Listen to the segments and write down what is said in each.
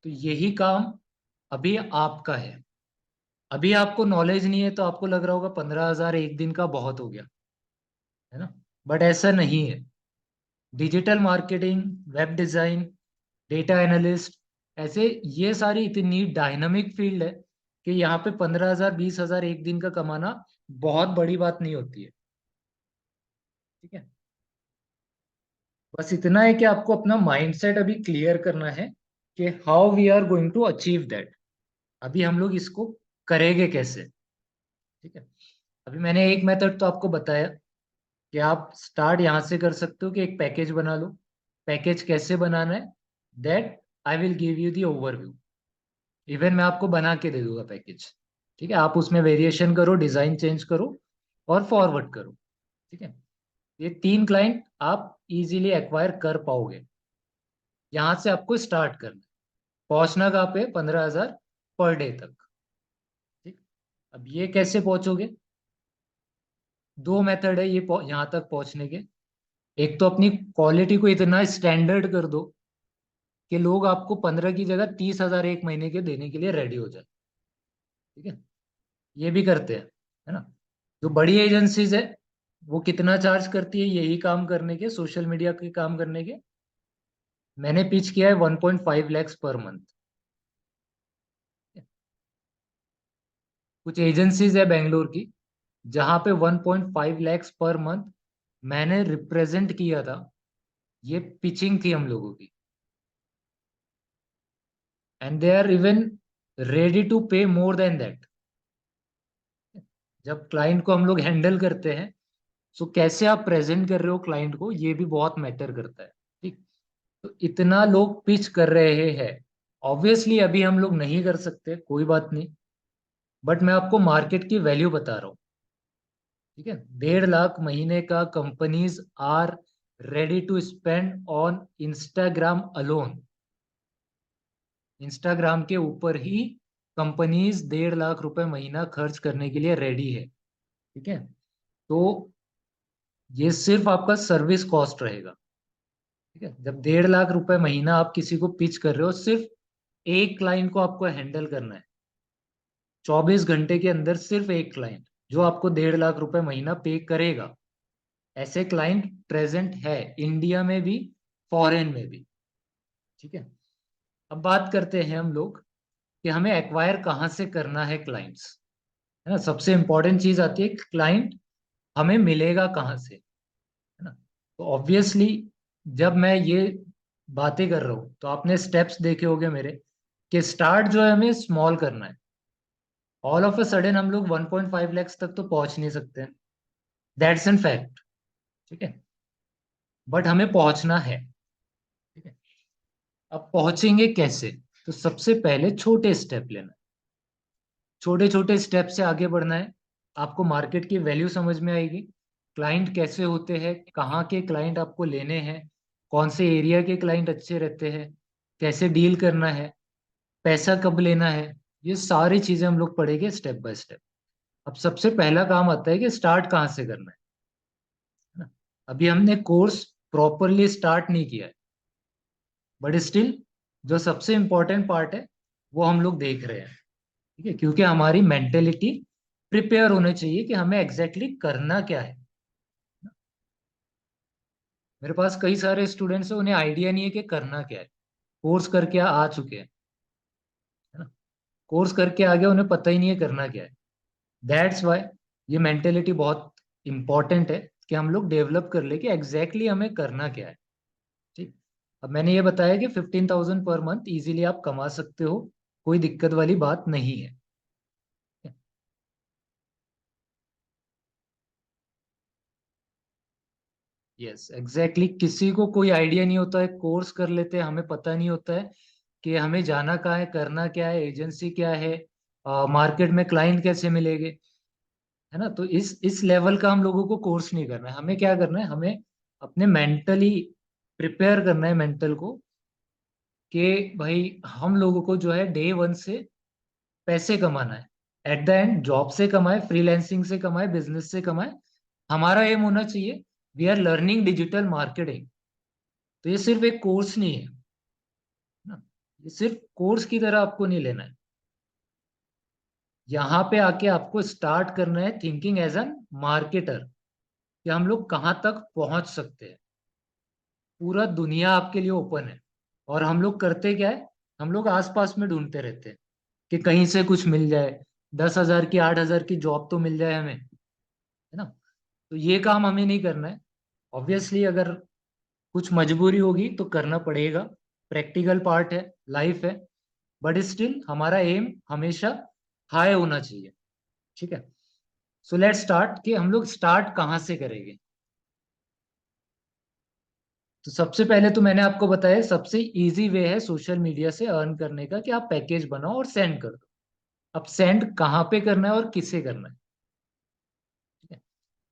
तो यही काम अभी आपका है। अभी आपको नॉलेज नहीं है तो आपको लग रहा होगा 15,000 एक दिन का बहुत हो गया, है ना? बट ऐसा नहीं है। Digital marketing, web design, data analyst, ऐसे ये सारी इतनी डायनामिक फील्ड है कि यहाँ पे 15,000 20,000 एक दिन का कमाना बहुत बड़ी बात नहीं होती है। ठीक है। बस इतना है कि आपको अपना माइंडसेट अभी क्लियर करना है कि how we are going to achieve that. अभी हम लोग इसको करेंगे कैसे। ठीक है। अभी मैंने एक मेथड तो आपको बताया कि आप स्टार्ट यहाँ से कर सकते हो कि एक पैकेज बना लो। पैकेज कैसे बनाना है, that I will give you the overview. Even मैं आपको बना के दे दूंगा पैकेज। ठीक है, आप उसमें वेरिएशन करो, डिजाइन चेंज करो और फॉरवर्ड करो। ठीक है। ये 3 क्लाइंट आप इजीली एक्वायर कर पाओगे। यहाँ से आपको स्टार्ट करना है। पहुंचना कहाँ पे, 15,000 पर डे तक। ठीक। अब ये कैसे पहुंचोगे? 2 मेथड है ये यहाँ तक पहुंचने के। एक तो अपनी क्वालिटी को इतना स्टैंडर्ड कर दो कि लोग आपको 15 की जगह 30,000 एक महीने के देने के लिए रेडी हो जाए। ठीक है। ये भी करते हैं, है ना? जो बड़ी एजेंसीज है वो कितना चार्ज करती है यही काम करने के, सोशल मीडिया के काम करने के? मैंने पिच किया है 1.5 लैक्स पर मंथ। कुछ एजेंसीज है बेंगलोर की जहां पे 1.5 लैक्स पर मंथ मैंने रिप्रेजेंट किया था। ये पिचिंग थी हम लोगों की, and they are even ready to pay more than that. जब क्लाइंट को हम लोग हैंडल करते हैं, सो कैसे आप प्रेजेंट कर रहे हो क्लाइंट को, ये भी बहुत मैटर करता है। ठीक। तो इतना लोग पिच कर रहे हैं। ऑब्वियसली अभी हम लोग नहीं कर सकते, कोई बात नहीं, बट मैं आपको मार्केट की वैल्यू बता रहा हूँ। ठीक है। 1.5 लाख महीने का companies are ready to spend on Instagram alone. Instagram के ऊपर ही कंपनीज 1.5 लाख महीना खर्च करने के लिए रेडी है। ठीक है। तो ये सिर्फ आपका सर्विस कॉस्ट रहेगा। ठीक है। जब 1.5 लाख महीना आप किसी को पिच कर रहे हो, सिर्फ एक क्लाइंट को आपको हैंडल करना है। 24 घंटे के अंदर सिर्फ एक क्लाइंट जो आपको 1.5 लाख महीना पे करेगा। ऐसे क्लाइंट प्रेजेंट है इंडिया में भी, फॉरेन में भी। ठीक है। अब बात करते हैं हम लोग कि हमें एक्वायर कहाँ से करना है क्लाइंट्स, है ना? सबसे इंपॉर्टेंट चीज आती है क्लाइंट हमें मिलेगा कहाँ से, है ना? तो ऑब्वियसली जब मैं ये बातें कर रहा हूँ तो आपने स्टेप्स देखे होंगे मेरे, कि स्टार्ट जो है हमें स्मॉल करना है। ऑल ऑफ अ सडन हम लोग 1.5 लैक्स तक तो पहुंच नहीं सकते, दैट्स एन फैक्ट। ठीक है। बट हमें पहुंचना है। ठीक है। अब पहुंचेंगे कैसे? तो सबसे पहले छोटे स्टेप लेना है। छोटे छोटे स्टेप से आगे बढ़ना है। आपको मार्केट की वैल्यू समझ में आएगी, क्लाइंट कैसे होते हैं, कहाँ के क्लाइंट आपको लेने हैं, कौन से एरिया के क्लाइंट अच्छे रहते हैं, कैसे डील करना है, पैसा कब लेना है। ये सारी चीजें हम लोग पढ़ेंगे स्टेप बाय स्टेप। अब सबसे पहला काम आता है कि स्टार्ट कहाँ से करना है ना? अभी हमने कोर्स प्रॉपरली स्टार्ट नहीं किया है, बट स्टिल जो सबसे इंपॉर्टेंट पार्ट है वो हम लोग देख रहे हैं। ठीक है। क्योंकि हमारी मेंटेलिटी प्रिपेयर होनी चाहिए कि हमें एग्जैक्टली exactly करना क्या है। मेरे पास कई सारे स्टूडेंट्स हैं, उन्हें आइडिया नहीं है कि करना क्या है। कोर्स करके आ चुके हैं, है ना? कोर्स करके आ गए, उन्हें पता ही नहीं है करना क्या है। दैट्स वाई ये मेंटेलिटी बहुत इंपॉर्टेंट है कि हम लोग डेवलप कर ले कि एग्जैक्टली हमें करना क्या है। ठीक। अब मैंने ये बताया कि 15,000 पर मंथ इजीली आप कमा सकते हो, कोई दिक्कत वाली बात नहीं है। यस एग्जैक्टली, किसी को कोई आइडिया नहीं होता है, कोर्स कर लेते हैं, हमें पता नहीं होता है कि हमें जाना कहाँ है, करना क्या है, एजेंसी क्या है, मार्केट में क्लाइंट कैसे मिलेंगे, है ना? तो इस लेवल का हम लोगों को कोर्स नहीं करना है। हमें क्या करना है, हमें अपने मेंटली प्रिपेयर करना है, मेंटल को, कि भाई हम लोगों को जो है डे वन से पैसे कमाना है। एट द एंड जॉब से कमाए, फ्रीलैंसिंग से कमाए, बिजनेस से कमाए, हमारा एम होना चाहिए we are learning digital marketing. तो ये सिर्फ एक कोर्स नहीं है ना। ये सिर्फ कोर्स की तरह आपको नहीं लेना है। यहाँ पे आके आपको स्टार्ट करना है थिंकिंग एज एन मार्केटर, कि हम लोग कहाँ तक पहुंच सकते हैं। पूरा दुनिया आपके लिए ओपन है। और हम लोग करते क्या है, हम लोग आसपास में ढूंढते रहते हैं कि कहीं से कुछ मिल जाए, 10,000 की 8,000 की जॉब तो मिल जाए हमें, है ना। तो ये काम हमें नहीं करना है। ऑब्वियसली अगर कुछ मजबूरी होगी तो करना पड़ेगा, प्रैक्टिकल पार्ट है, लाइफ है। बट स्टिल हमारा एम हमेशा हाई होना चाहिए। ठीक है। सो लेट स्टार्ट कि हम लोग स्टार्ट कहाँ से करेंगे। तो सबसे पहले तो मैंने आपको बताया सबसे इजी वे है सोशल मीडिया से अर्न करने का, कि आप पैकेज बनाओ और सेंड कर दो। अब सेंड कहाँ पे करना है और किसे करना है। ठीक है।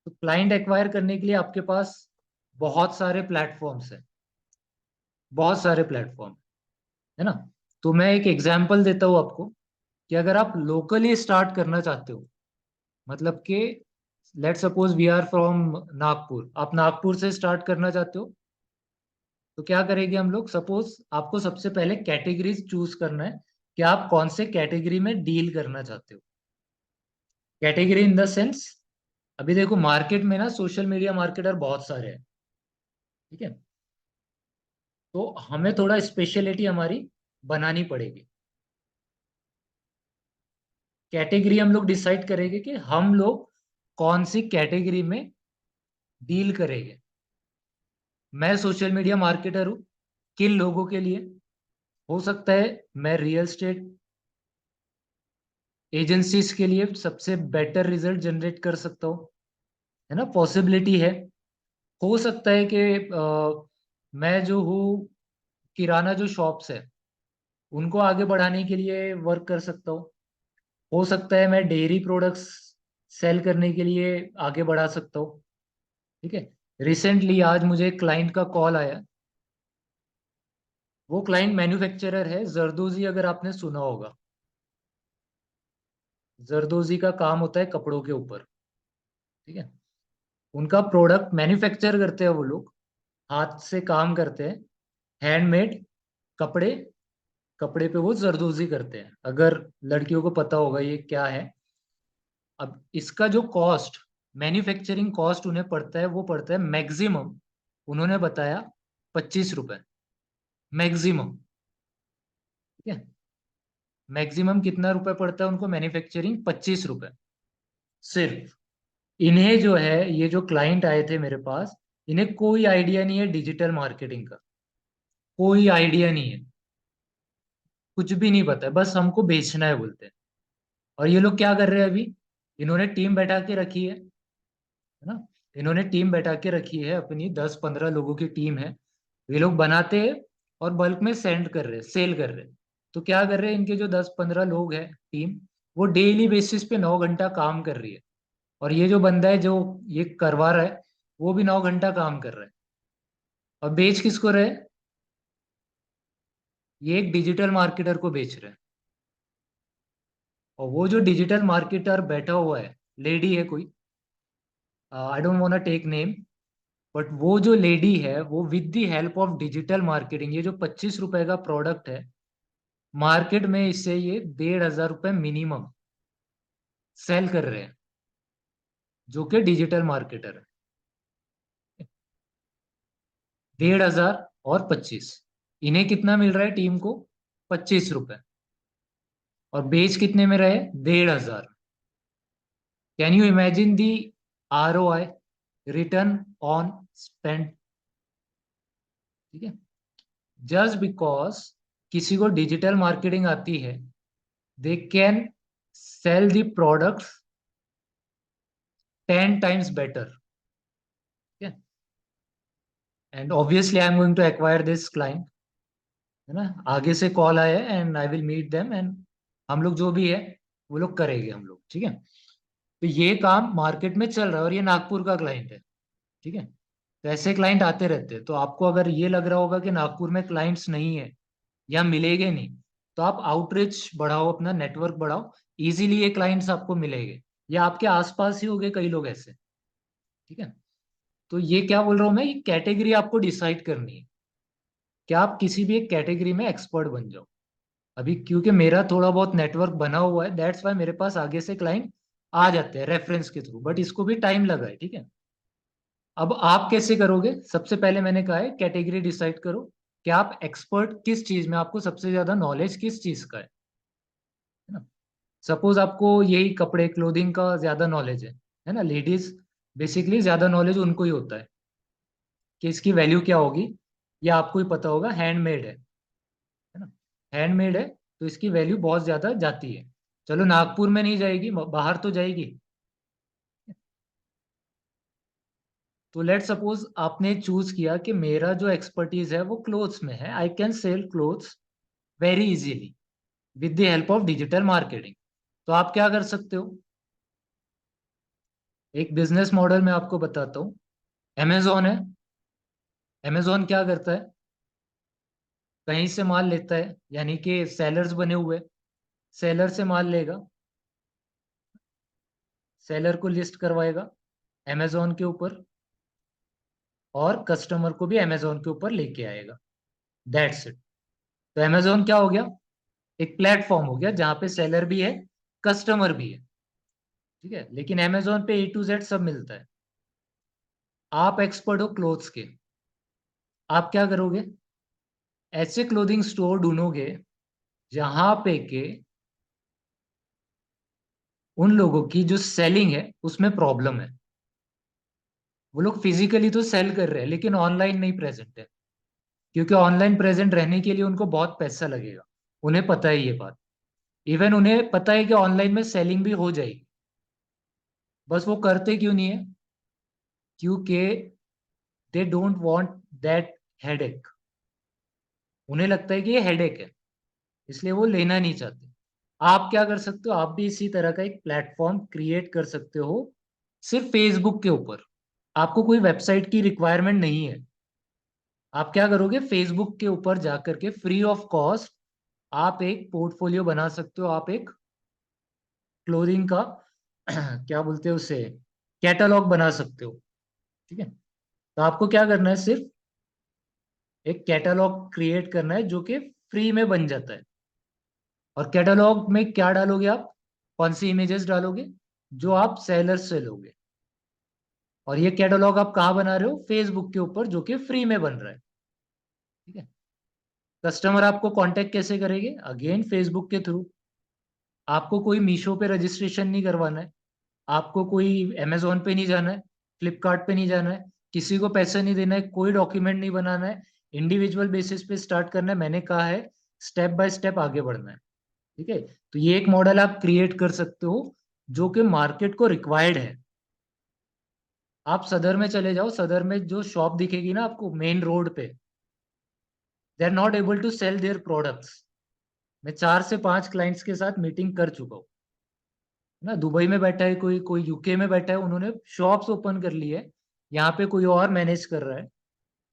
तो क्लाइंट एक्वायर करने के लिए आपके पास बहुत सारे प्लेटफॉर्म्स हैं, बहुत सारे प्लेटफॉर्म, है ना। तो मैं एक एग्जांपल देता हूँ आपको, कि अगर आप लोकली स्टार्ट करना चाहते हो, मतलब कि let suppose we are from Nagpur, आप नागपुर से स्टार्ट करना चाहते हो, तो क्या करेंगे हम लोग। सपोज आपको सबसे पहले कैटेगरीज चूज करना है, कि आप कौन से कैटेगरी में डील करना चाहते हो। कैटेगरी इन द सेंस, अभी देखो मार्केट में ना सोशल मीडिया मार्केटर बहुत सारे हैं। ठीक है। तो हमें थोड़ा स्पेशलिटी हमारी बनानी पड़ेगी। कैटेगरी हम लोग डिसाइड करेंगे कि हम लोग कौन सी कैटेगरी में डील करेंगे। मैं सोशल मीडिया मार्केटर हूँ, किन लोगों के लिए। हो सकता है मैं रियल एस्टेट एजेंसीज के लिए सबसे बेटर रिजल्ट जनरेट कर सकता हूँ, है ना, पॉसिबिलिटी है। हो सकता है कि मैं जो हूँ, किराना जो शॉप्स है उनको आगे बढ़ाने के लिए वर्क कर सकता हूँ। हो सकता है मैं डेयरी प्रोडक्ट्स सेल करने के लिए आगे बढ़ा सकता हूँ। ठीक है। रिसेंटली आज मुझे एक क्लाइंट का कॉल आया। वो क्लाइंट मैन्युफैक्चरर है, जरदोजी, अगर आपने सुना होगा। जरदोजी का काम होता है कपड़ों के ऊपर। ठीक है। उनका प्रोडक्ट मैन्युफैक्चर करते हैं वो लोग, हाथ से काम करते हैं, हैंडमेड कपड़े। कपड़े पे वो जरदोजी करते हैं, अगर लड़कियों को पता होगा ये क्या है। अब इसका जो कॉस्ट, मैन्युफैक्चरिंग कॉस्ट उन्हें पड़ता है, वो पड़ता है मैक्सिमम, उन्होंने बताया 25 रुपए, मैक्सिमम। ठीक है। मैक्सिमम कितना रुपए पड़ता है उनको मैन्युफैक्चरिंग, 25 रुपए सिर्फ। इन्हें जो है, ये जो क्लाइंट आए थे मेरे पास, इन्हें कोई आइडिया नहीं है डिजिटल मार्केटिंग का, कोई आइडिया नहीं है, कुछ भी नहीं पता है, बस हमको बेचना है बोलते हैं। और ये लोग क्या कर रहे हैं अभी, इन्होंने टीम बैठा के रखी है ना। इन्होंने टीम बैठा के रखी है अपनी, 10-15 लोगों की टीम है। ये लोग बनाते हैं और बल्क में सेंड कर रहे हैं, सेल कर रहे हैं। तो क्या कर रहे हैं, इनके जो 10-15 लोग हैं टीम, वो डेली बेसिस पे 9 घंटा काम कर रही है। और ये जो बंदा है जो ये करवा रहा है, वो भी 9 घंटा काम कर रहा है। और बेच किसको रहे, ये एक डिजिटल मार्केटर को बेच रहे हैं। और वो जो डिजिटल मार्केटर बैठा हुआ है, लेडी है कोई, I don't want take name, but वो जो लेडी है वो with the help of digital marketing, ये जो 25 रुपए का प्रोडक्ट है, मार्केट में इससे ये 1,500 रुपये मिनिमम सेल कर रहे हैं, जो कि डिजिटल मार्केटर है। 1,500 और 25, इन्हें कितना मिल रहा है टीम को, 25 रुपए। और बेच कितने में रहे, 1,500। Can you imagine the ROI, return on spend. ठीक है। जस्ट बिकॉज किसी को डिजिटल मार्केटिंग आती है, they can sell the products 10 times better. ठीक है। And obviously I am going to acquire this client, है ना। आगे से कॉल आया and I will meet them, and हम लोग जो भी है वो लोग करेंगे हम लोग। ठीक है। तो ये काम मार्केट में चल रहा है, और ये नागपुर का क्लाइंट है। ठीक है। तो ऐसे क्लाइंट आते रहते हैं। तो आपको अगर ये लग रहा होगा कि नागपुर में क्लाइंट्स नहीं है या मिलेंगे नहीं, तो आप आउटरीच बढ़ाओ, अपना नेटवर्क बढ़ाओ, इजीली ये क्लाइंट्स आपको मिलेंगे, या आपके आसपास ही होंगे कई लोग ऐसे। ठीक है। तो ये क्या बोल रहा हूँ मैं, ये कैटेगरी आपको डिसाइड करनी है, कि आप किसी भी एक कैटेगरी में एक्सपर्ट बन जाओ। अभी क्योंकि मेरा थोड़ा बहुत नेटवर्क बना हुआ है, दैट्स वाई मेरे पास आगे से क्लाइंट आ जाते हैं रेफरेंस के थ्रू, बट इसको भी टाइम लगा है, ठीक है। अब आप कैसे करोगे? सबसे पहले मैंने कहा है कैटेगरी डिसाइड करो कि आप एक्सपर्ट किस चीज में, आपको सबसे ज्यादा नॉलेज किस चीज का है ना। सपोज आपको यही कपड़े क्लोथिंग का ज्यादा नॉलेज है ना। लेडीज बेसिकली ज्यादा नॉलेज उनको ही होता है कि इसकी वैल्यू क्या होगी, या आपको ही पता होगा हैंडमेड है ना। हैंडमेड है तो इसकी वैल्यू बहुत ज्यादा जाती है। चलो नागपुर में नहीं जाएगी, बाहर तो जाएगी। तो लेट सपोज आपने चूज किया कि मेरा जो एक्सपर्टीज है वो क्लोथ्स में है, I can sell clothes very easily with the help of digital marketing. तो आप क्या कर सकते हो? एक बिजनेस मॉडल मैं आपको बताता हूँ। अमेजोन है। अमेजोन क्या करता है? कहीं से माल लेता है, यानी कि सेलर्स बने हुए, सेलर से माल लेगा, सेलर को लिस्ट करवाएगा अमेजोन के ऊपर, और कस्टमर को भी अमेजोन के ऊपर लेके आएगा। That's it. तो अमेजोन क्या हो गया? एक प्लेटफॉर्म हो गया जहां पे सेलर भी है, कस्टमर भी है, ठीक है। लेकिन अमेजोन पे ए टू जेड सब मिलता है। आप एक्सपर्ट हो क्लोथ्स के, आप क्या करोगे? ऐसे क्लोथिंग स्टोर ढूंढोगे जहां पे के उन लोगों की जो सेलिंग है उसमें प्रॉब्लम है। वो लोग फिजिकली तो सेल कर रहे हैं लेकिन ऑनलाइन नहीं प्रेजेंट है, क्योंकि ऑनलाइन प्रेजेंट रहने के लिए उनको बहुत पैसा लगेगा। उन्हें पता है ये बात। इवन उन्हें पता है कि ऑनलाइन में सेलिंग भी हो जाएगी, बस वो करते क्यों नहीं है? क्योंकि they don't want that headache. उन्हें लगता है कि ये हेडेक है, इसलिए वो लेना नहीं चाहते। आप क्या कर सकते हो? आप भी इसी तरह का एक प्लेटफॉर्म क्रिएट कर सकते हो, सिर्फ फेसबुक के ऊपर। आपको कोई वेबसाइट की रिक्वायरमेंट नहीं है। आप क्या करोगे? फेसबुक के ऊपर जाकर के फ्री ऑफ कॉस्ट आप एक पोर्टफोलियो बना सकते हो, आप एक क्लोथिंग का क्या बोलते हैं उसे, कैटलॉग बना सकते हो, ठीक है। तो आपको क्या करना है? सिर्फ एक कैटलॉग क्रिएट करना है जो कि फ्री में बन जाता है। और कैटलॉग में क्या डालोगे आप? कौन सी इमेजेस डालोगे? जो आप सेलर्स से लोगे। और ये कैटलॉग आप कहाँ बना रहे हो? फेसबुक के ऊपर, जो कि फ्री में बन रहा है, ठीक है। कस्टमर आपको कांटेक्ट कैसे करेंगे? अगेन फेसबुक के थ्रू। आपको कोई मीशो पे रजिस्ट्रेशन नहीं करवाना है, आपको कोई अमेजोन पे नहीं जाना है, फ्लिपकार्ट पे नहीं जाना है, किसी को पैसा नहीं देना है, कोई डॉक्यूमेंट नहीं बनाना है। इंडिविजुअल बेसिस पे स्टार्ट करना है। मैंने कहा है स्टेप बाय स्टेप आगे बढ़ना है, ठीक है। तो ये एक मॉडल आप क्रिएट कर सकते हो जो कि मार्केट को रिक्वायर्ड है। आप सदर में चले जाओ, सदर में जो शॉप दिखेगी ना आपको मेन रोड पे, they are not able to sell their products. मैं 4 से 5 क्लाइंट्स के साथ मीटिंग कर चुका हूँ ना। दुबई में बैठा है कोई, कोई यूके में बैठा है, उन्होंने शॉप्स ओपन कर ली है, यहाँ पे कोई और मैनेज कर रहा है,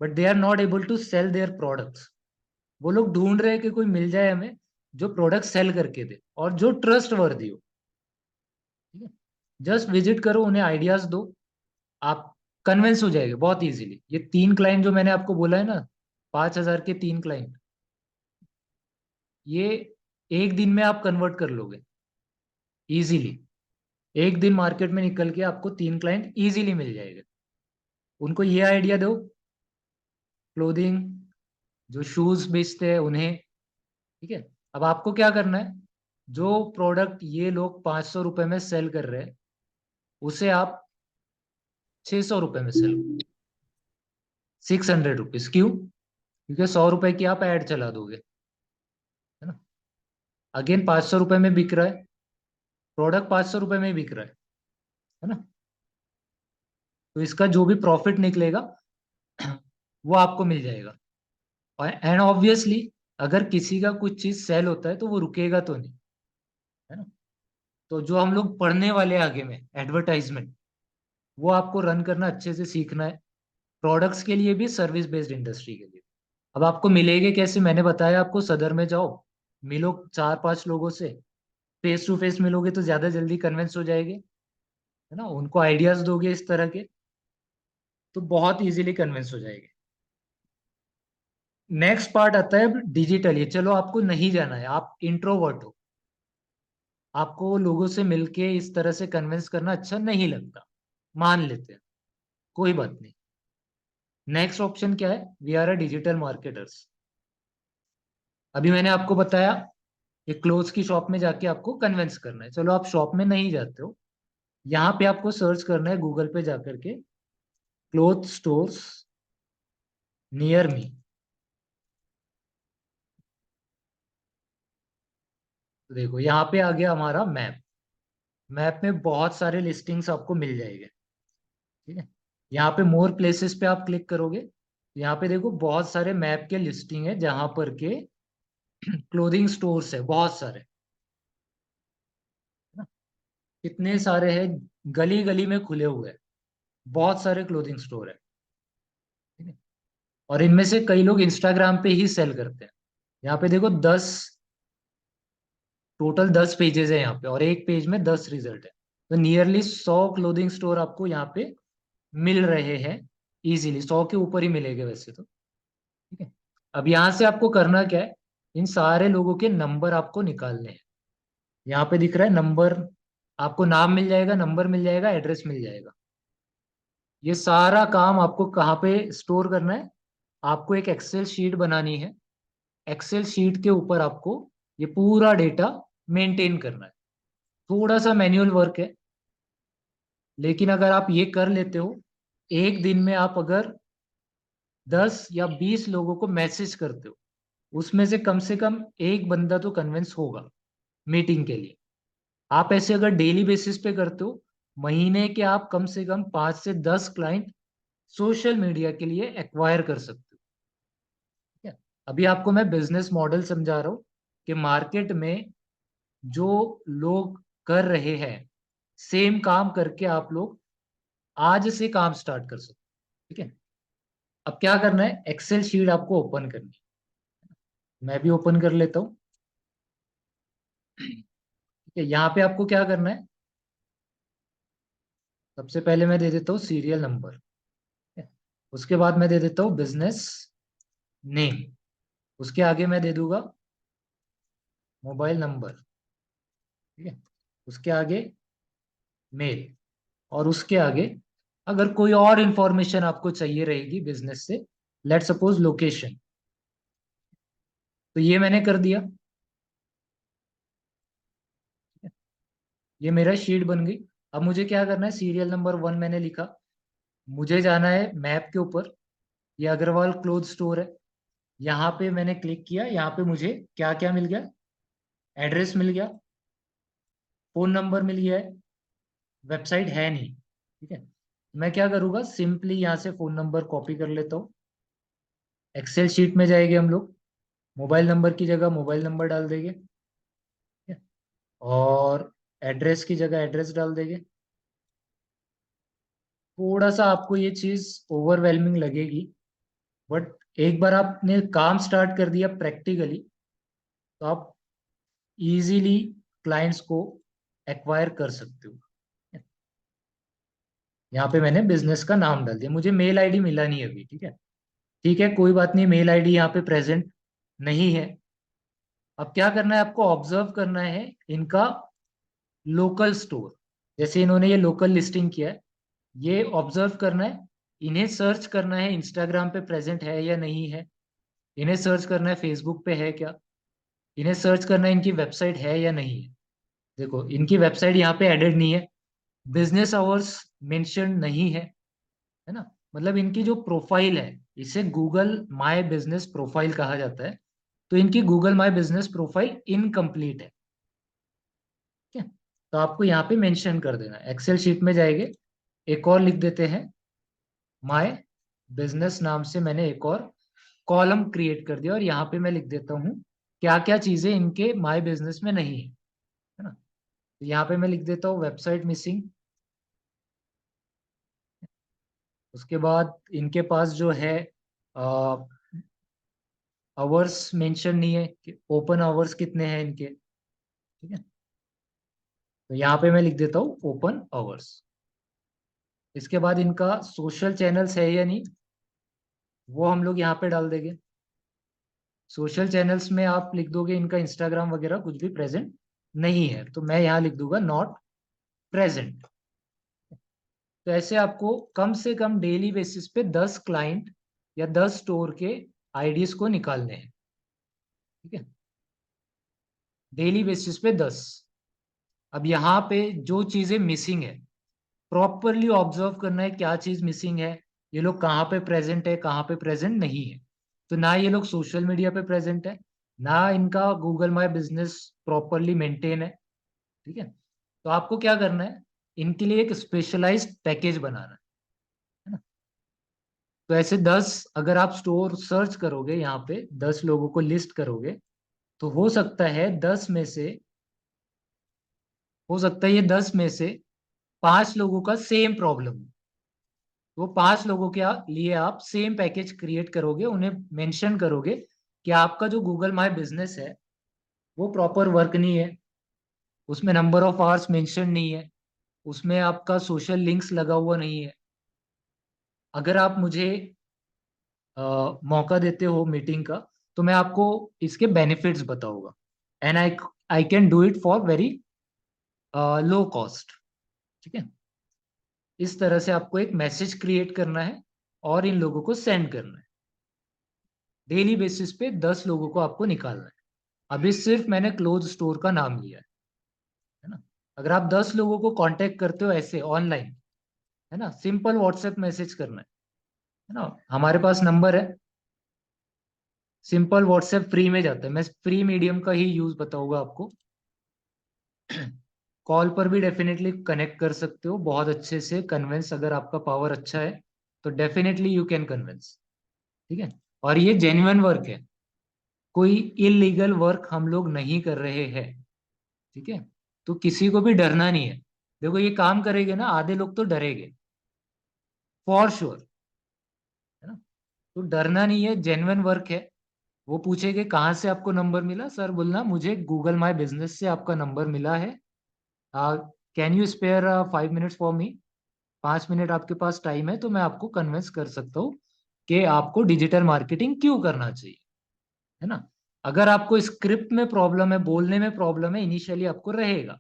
but they are not able to sell their products. वो लोग ढूंढ रहे हैं कि कोई मिल जाए हमें जो प्रोडक्ट सेल करके दे और जो ट्रस्ट वर्दी हो, ठीक है। जस्ट विजिट करो, उन्हें आइडियाज दो, आप कन्विंस हो जाएंगे बहुत इजीली। ये 3 क्लाइंट जो मैंने आपको बोला है ना, 5,000 के 3 क्लाइंट, ये एक दिन में आप कन्वर्ट कर लोगे इजीली। एक दिन मार्केट में निकल के आपको 3 क्लाइंट इजीली मिल जाएगा। उनको ये आइडिया दो, क्लोथिंग जो शूज बेचते हैं उन्हें, ठीक है। अब आपको क्या करना है? जो प्रोडक्ट ये लोग 500 रुपए में सेल कर रहे हैं उसे आप 600 रुपए में सेल, 600 रुपीज। क्यों? क्योंकि 100 रुपए की आप ऐड चला दोगे, है ना। अगेन 500 रुपए में बिक रहा है, प्रोडक्ट 500 रुपए में बिक रहा है ना। तो इसका जो भी प्रॉफिट निकलेगा वो आपको मिल जाएगा। और एंड ऑब्वियसली अगर किसी का कुछ चीज सेल होता है तो वो रुकेगा तो नहीं, है ना। तो जो हम लोग पढ़ने वाले हैं आगे में एडवर्टाइजमेंट, वो आपको रन करना अच्छे से सीखना है, प्रोडक्ट्स के लिए भी, सर्विस बेस्ड इंडस्ट्री के लिए। अब आपको मिलेंगे कैसे? मैंने बताया आपको, सदर में जाओ, मिलो 4-5 लोगों से, फेस टू फेस मिलोगे तो ज्यादा जल्दी कन्विंस हो जाएंगे, है ना। उनको आइडियाज दोगे इस तरह के, तो बहुत इजीली कन्विंस हो जाएंगे। नेक्स्ट पार्ट आता है डिजिटल। ये चलो आपको नहीं जाना है, आप इंट्रोवर्ट हो, आपको लोगों से मिलके इस तरह से कन्विंस करना अच्छा नहीं लगता, मान लेते हैं, कोई बात नहीं। नेक्स्ट ऑप्शन क्या है? We are a digital marketers. अभी मैंने आपको बताया कि क्लोथ्स की शॉप में जाके आपको कन्विंस करना है। चलो आप शॉप में नहीं जाते हो, यहाँ पे आपको सर्च करना है गूगल पे जाकर के, क्लोथ स्टोर्स नियर मी। तो देखो यहाँ पे आ गया हमारा मैप। मैप में बहुत सारे लिस्टिंग्स आपको मिल जाएंगे, ठीक है। यहाँ पे मोर प्लेसेस पे आप क्लिक करोगे, यहाँ पे देखो बहुत सारे मैप के लिस्टिंग है जहां पर के क्लोथिंग स्टोर्स है बहुत सारे, है ना। कितने सारे हैं, गली गली में खुले हुए हैं, बहुत सारे क्लोथिंग स्टोर है, ठीक है। और इनमें से कई लोग इंस्टाग्राम पे ही सेल करते हैं। यहाँ पे देखो 10, टोटल 10 पेजेस है यहाँ पे, और एक पेज में 10 रिजल्ट है। तो नियरली 100 क्लोथिंग स्टोर आपको यहाँ पे मिल रहे हैं इजीली, 100 के ऊपर ही मिलेंगे वैसे तो, ठीक है। अब यहाँ से आपको करना क्या है, इन सारे लोगों के नंबर आपको निकालने हैं। यहाँ पे दिख रहा है नंबर, आपको नाम मिल जाएगा, नंबर मिल जाएगा, एड्रेस मिल जाएगा। ये सारा काम आपको कहाँ पे स्टोर करना है? आपको एक एक्सेल शीट बनानी है। एक्सेल शीट के ऊपर आपको ये पूरा डेटा मेंटेन करना है। थोड़ा सा मैन्युअल वर्क है, लेकिन अगर आप ये कर लेते हो, एक दिन में आप अगर 10 या 20 लोगों को मैसेज करते हो, उसमें से कम एक बंदा तो कन्विंस होगा मीटिंग के लिए। आप ऐसे अगर डेली बेसिस पे करते हो, महीने के आप कम से कम 5 से 10 क्लाइंट सोशल मीडिया के लिए एक्वायर कर सकते हो, ठीक है। अभी आपको मैं बिजनेस मॉडल समझा रहा हूँ कि मार्केट में जो लोग कर रहे हैं, सेम काम करके आप लोग आज से काम स्टार्ट कर सकते हो, ठीक है। अब क्या करना है, एक्सेल शीट आपको ओपन करनी है। मैं भी ओपन कर लेता हूँ, ठीक है। यहाँ पे आपको क्या करना है, सबसे पहले मैं दे देता हूँ सीरियल नंबर, ठीक है। उसके बाद मैं दे देता हूँ बिजनेस नेम, उसके आगे मैं दे दूंगा मोबाइल नंबर, ठीक है। उसके आगे मेल, और उसके आगे अगर कोई और इंफॉर्मेशन आपको चाहिए रहेगी बिजनेस से, लेट सपोज लोकेशन, तो ये मैंने कर दिया, ठीक है। ये मेरा शीट बन गई। अब मुझे क्या करना है, सीरियल नंबर 1 मैंने लिखा, मुझे जाना है मैप के ऊपर, ये अग्रवाल क्लोथ स्टोर है। यहाँ पे मैंने क्लिक किया, यहाँ पे मुझे क्या क्या मिल गया, एड्रेस मिल गया, फोन नंबर मिल गया है, वेबसाइट है नहीं, ठीक है। मैं क्या करूँगा, सिंपली यहाँ से फोन नंबर कॉपी कर लेता हूँ, एक्सेल शीट में जाएंगे हम लोग, मोबाइल नंबर की जगह मोबाइल नंबर डाल देंगे, ठीक है? और एड्रेस की जगह एड्रेस डाल देंगे। थोड़ा सा आपको ये चीज ओवरवेलमिंग लगेगी, बट एक बार आपने काम स्टार्ट कर दिया प्रैक्टिकली, तो आप इजीली क्लाइंट्स को एक्वायर कर सकते हो। यहाँ पे मैंने बिजनेस का नाम डाल दिया, मुझे मेल आईडी मिला नहीं अभी, ठीक है। ठीक है, कोई बात नहीं, मेल आईडी यहाँ पे प्रेजेंट नहीं है। अब क्या करना है, आपको ऑब्जर्व करना है इनका लोकल स्टोर। जैसे इन्होंने ये लोकल लिस्टिंग किया है, ये ऑब्जर्व करना है, इन्हें सर्च करना है इंस्टाग्राम पे प्रेजेंट है या नहीं है, इन्हें सर्च करना है फेसबुक पे है क्या, इन्हें सर्च करना है इनकी वेबसाइट है या नहीं है। देखो इनकी वेबसाइट यहाँ पे एडेड नहीं है, बिजनेस आवर्स मेंशन नहीं है ना। मतलब इनकी जो प्रोफाइल है, इसे गूगल माय बिजनेस प्रोफाइल कहा जाता है, तो इनकी Google my business profile incomplete है, ठीक है। तो आपको यहाँ पे मेंशन कर देना, एक्सेल शीट में जाएंगे, एक और लिख देते हैं माय बिजनेस नाम से, मैंने एक और कॉलम क्रिएट कर दिया, और यहाँ पे मैं लिख देता हूँ क्या क्या चीजें इनके माय बिजनेस में नहीं है ना। तो यहाँ पे मैं लिख देता हूँ वेबसाइट मिसिंग। उसके बाद इनके पास जो है आवर्स मेंशन नहीं है कि ओपन आवर्स कितने हैं इनके, ठीक है। तो यहाँ पे मैं लिख देता हूँ ओपन आवर्स। इसके बाद इनका सोशल चैनल्स है या नहीं, वो हम लोग यहाँ पे डाल देंगे। सोशल चैनल्स में आप लिख दोगे इनका इंस्टाग्राम वगैरह कुछ भी प्रेजेंट नहीं है, तो मैं यहाँ लिख दूंगा नॉट प्रेजेंट। तो ऐसे आपको कम से कम डेली बेसिस पे 10 क्लाइंट या 10 स्टोर के आईडीज को निकालने हैं। ठीक है, डेली बेसिस पे 10। अब यहाँ पे जो चीजें मिसिंग है प्रॉपरली ऑब्जर्व करना है, क्या चीज मिसिंग है, ये लोग कहाँ पे प्रेजेंट है, कहाँ पे प्रेजेंट नहीं है। तो ना ये लोग सोशल मीडिया पे प्रेजेंट है, ना इनका Google my business properly maintain है। ठीक है, तो आपको क्या करना है, इनके लिए एक स्पेशलाइज्ड पैकेज बनाना है ना। तो ऐसे 10 अगर आप स्टोर सर्च करोगे, यहाँ पे 10 लोगों को लिस्ट करोगे, तो हो सकता है ये 10 में से 5 लोगों का सेम प्रॉब्लम। वो 5 लोगों के लिए आप सेम पैकेज क्रिएट करोगे, उन्हें मेंशन करोगे कि आपका जो गूगल माई बिजनेस है वो प्रॉपर वर्क नहीं है, उसमें नंबर ऑफ आवर्स मेंशन नहीं है, उसमें आपका सोशल लिंक्स लगा हुआ नहीं है। अगर आप मुझे मौका देते हो मीटिंग का, तो मैं आपको इसके बेनिफिट्स बताऊंगा, and I I can do it for very low cost. ठीक है, इस तरह से आपको एक मैसेज क्रिएट करना है और इन लोगों को सेंड करना है। डेली बेसिस पे 10 लोगों को आपको निकालना है। अभी सिर्फ मैंने क्लोज स्टोर का नाम लिया है ना। अगर आप 10 लोगों को कांटेक्ट करते हो ऐसे ऑनलाइन, है ना, सिंपल व्हाट्सएप मैसेज करना है ना, हमारे पास नंबर है, सिंपल व्हाट्सएप फ्री में जाता है, मैं फ्री मीडियम का ही यूज बताऊंगा आपको। कॉल पर भी डेफिनेटली कनेक्ट कर सकते हो बहुत अच्छे से, कन्विंस अगर आपका पावर अच्छा है तो डेफिनेटली यू कैन कन्विंस। ठीक है, और ये जेन्युइन वर्क है, कोई इलीगल वर्क हम लोग नहीं कर रहे हैं। ठीक है, तो किसी को भी डरना नहीं है। देखो ये काम करेंगे ना, आधे लोग तो डरेंगे फॉर श्योर, है ना। तो डरना नहीं है, जेन्युइन वर्क है। वो पूछेंगे कहाँ से आपको नंबर मिला, सर बोलना मुझे गूगल माई बिजनेस से आपका नंबर मिला है, can you spare 5 minutes for me. 5 minute आपके पास टाइम है तो मैं आपको कन्विंस कर सकता हूँ कि आपको डिजिटल मार्केटिंग क्यों करना चाहिए, है ना। अगर आपको स्क्रिप्ट में प्रॉब्लम है, बोलने में प्रॉब्लम है, इनिशियली आपको रहेगा,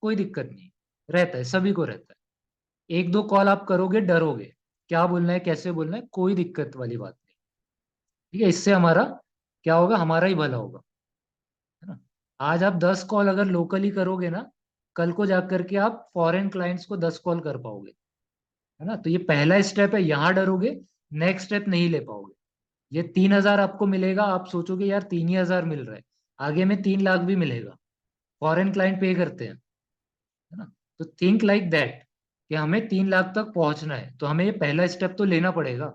कोई दिक्कत नहीं, रहता है, सभी को रहता है। एक दो कॉल आप करोगे, डरोगे, क्या बोलना है कैसे बोलना है, कोई दिक्कत वाली बात नहीं। ठीक है, इससे हमारा क्या होगा, हमारा ही भला होगा, है ना। आज आप 10 कॉल अगर लोकली करोगे ना, कल को जाकर के आप फॉरेन क्लाइंट्स को 10 कॉल कर पाओगे, है ना। तो ये पहला स्टेप है, यहाँ डरोगे, नेक्स्ट स्टेप नहीं ले पाओगे। ये 3,000 आपको मिलेगा, आप सोचोगे यार 3 ही हजार मिल रहा है, आगे में 3 लाख भी मिलेगा, फॉरेन क्लाइंट पे करते हैं, है ना। तो थिंक लाइक दैट कि हमें 3 लाख तक पहुंचना है, तो हमें ये पहला स्टेप तो लेना पड़ेगा।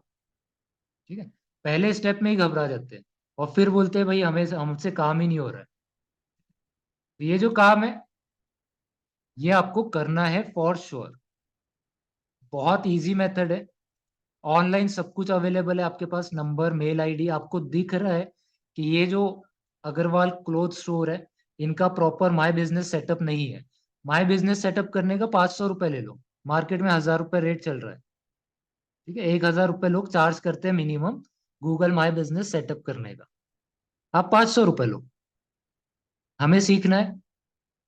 ठीक है, पहले स्टेप में ही घबरा जाते हैं और फिर बोलते हैं भाई हमें हमसे काम ही नहीं हो रहा है। तो ये जो काम है ये आपको करना है फॉर श्योर। बहुत इजी मेथड है, ऑनलाइन सब कुछ अवेलेबल है आपके पास, नंबर मेल आईडी आपको दिख रहा है कि ये जो अग्रवाल क्लोथ स्टोर है इनका प्रॉपर माई बिजनेस सेटअप नहीं है। माई बिजनेस सेटअप करने का 500 रुपये ले लो, मार्केट में 1,000 रुपये रेट चल रहा है। ठीक है, 1,000 रुपये लोग चार्ज करते हैं minimum Google my business setup करने का, आप 500 रुपये लो, हमें सीखना है,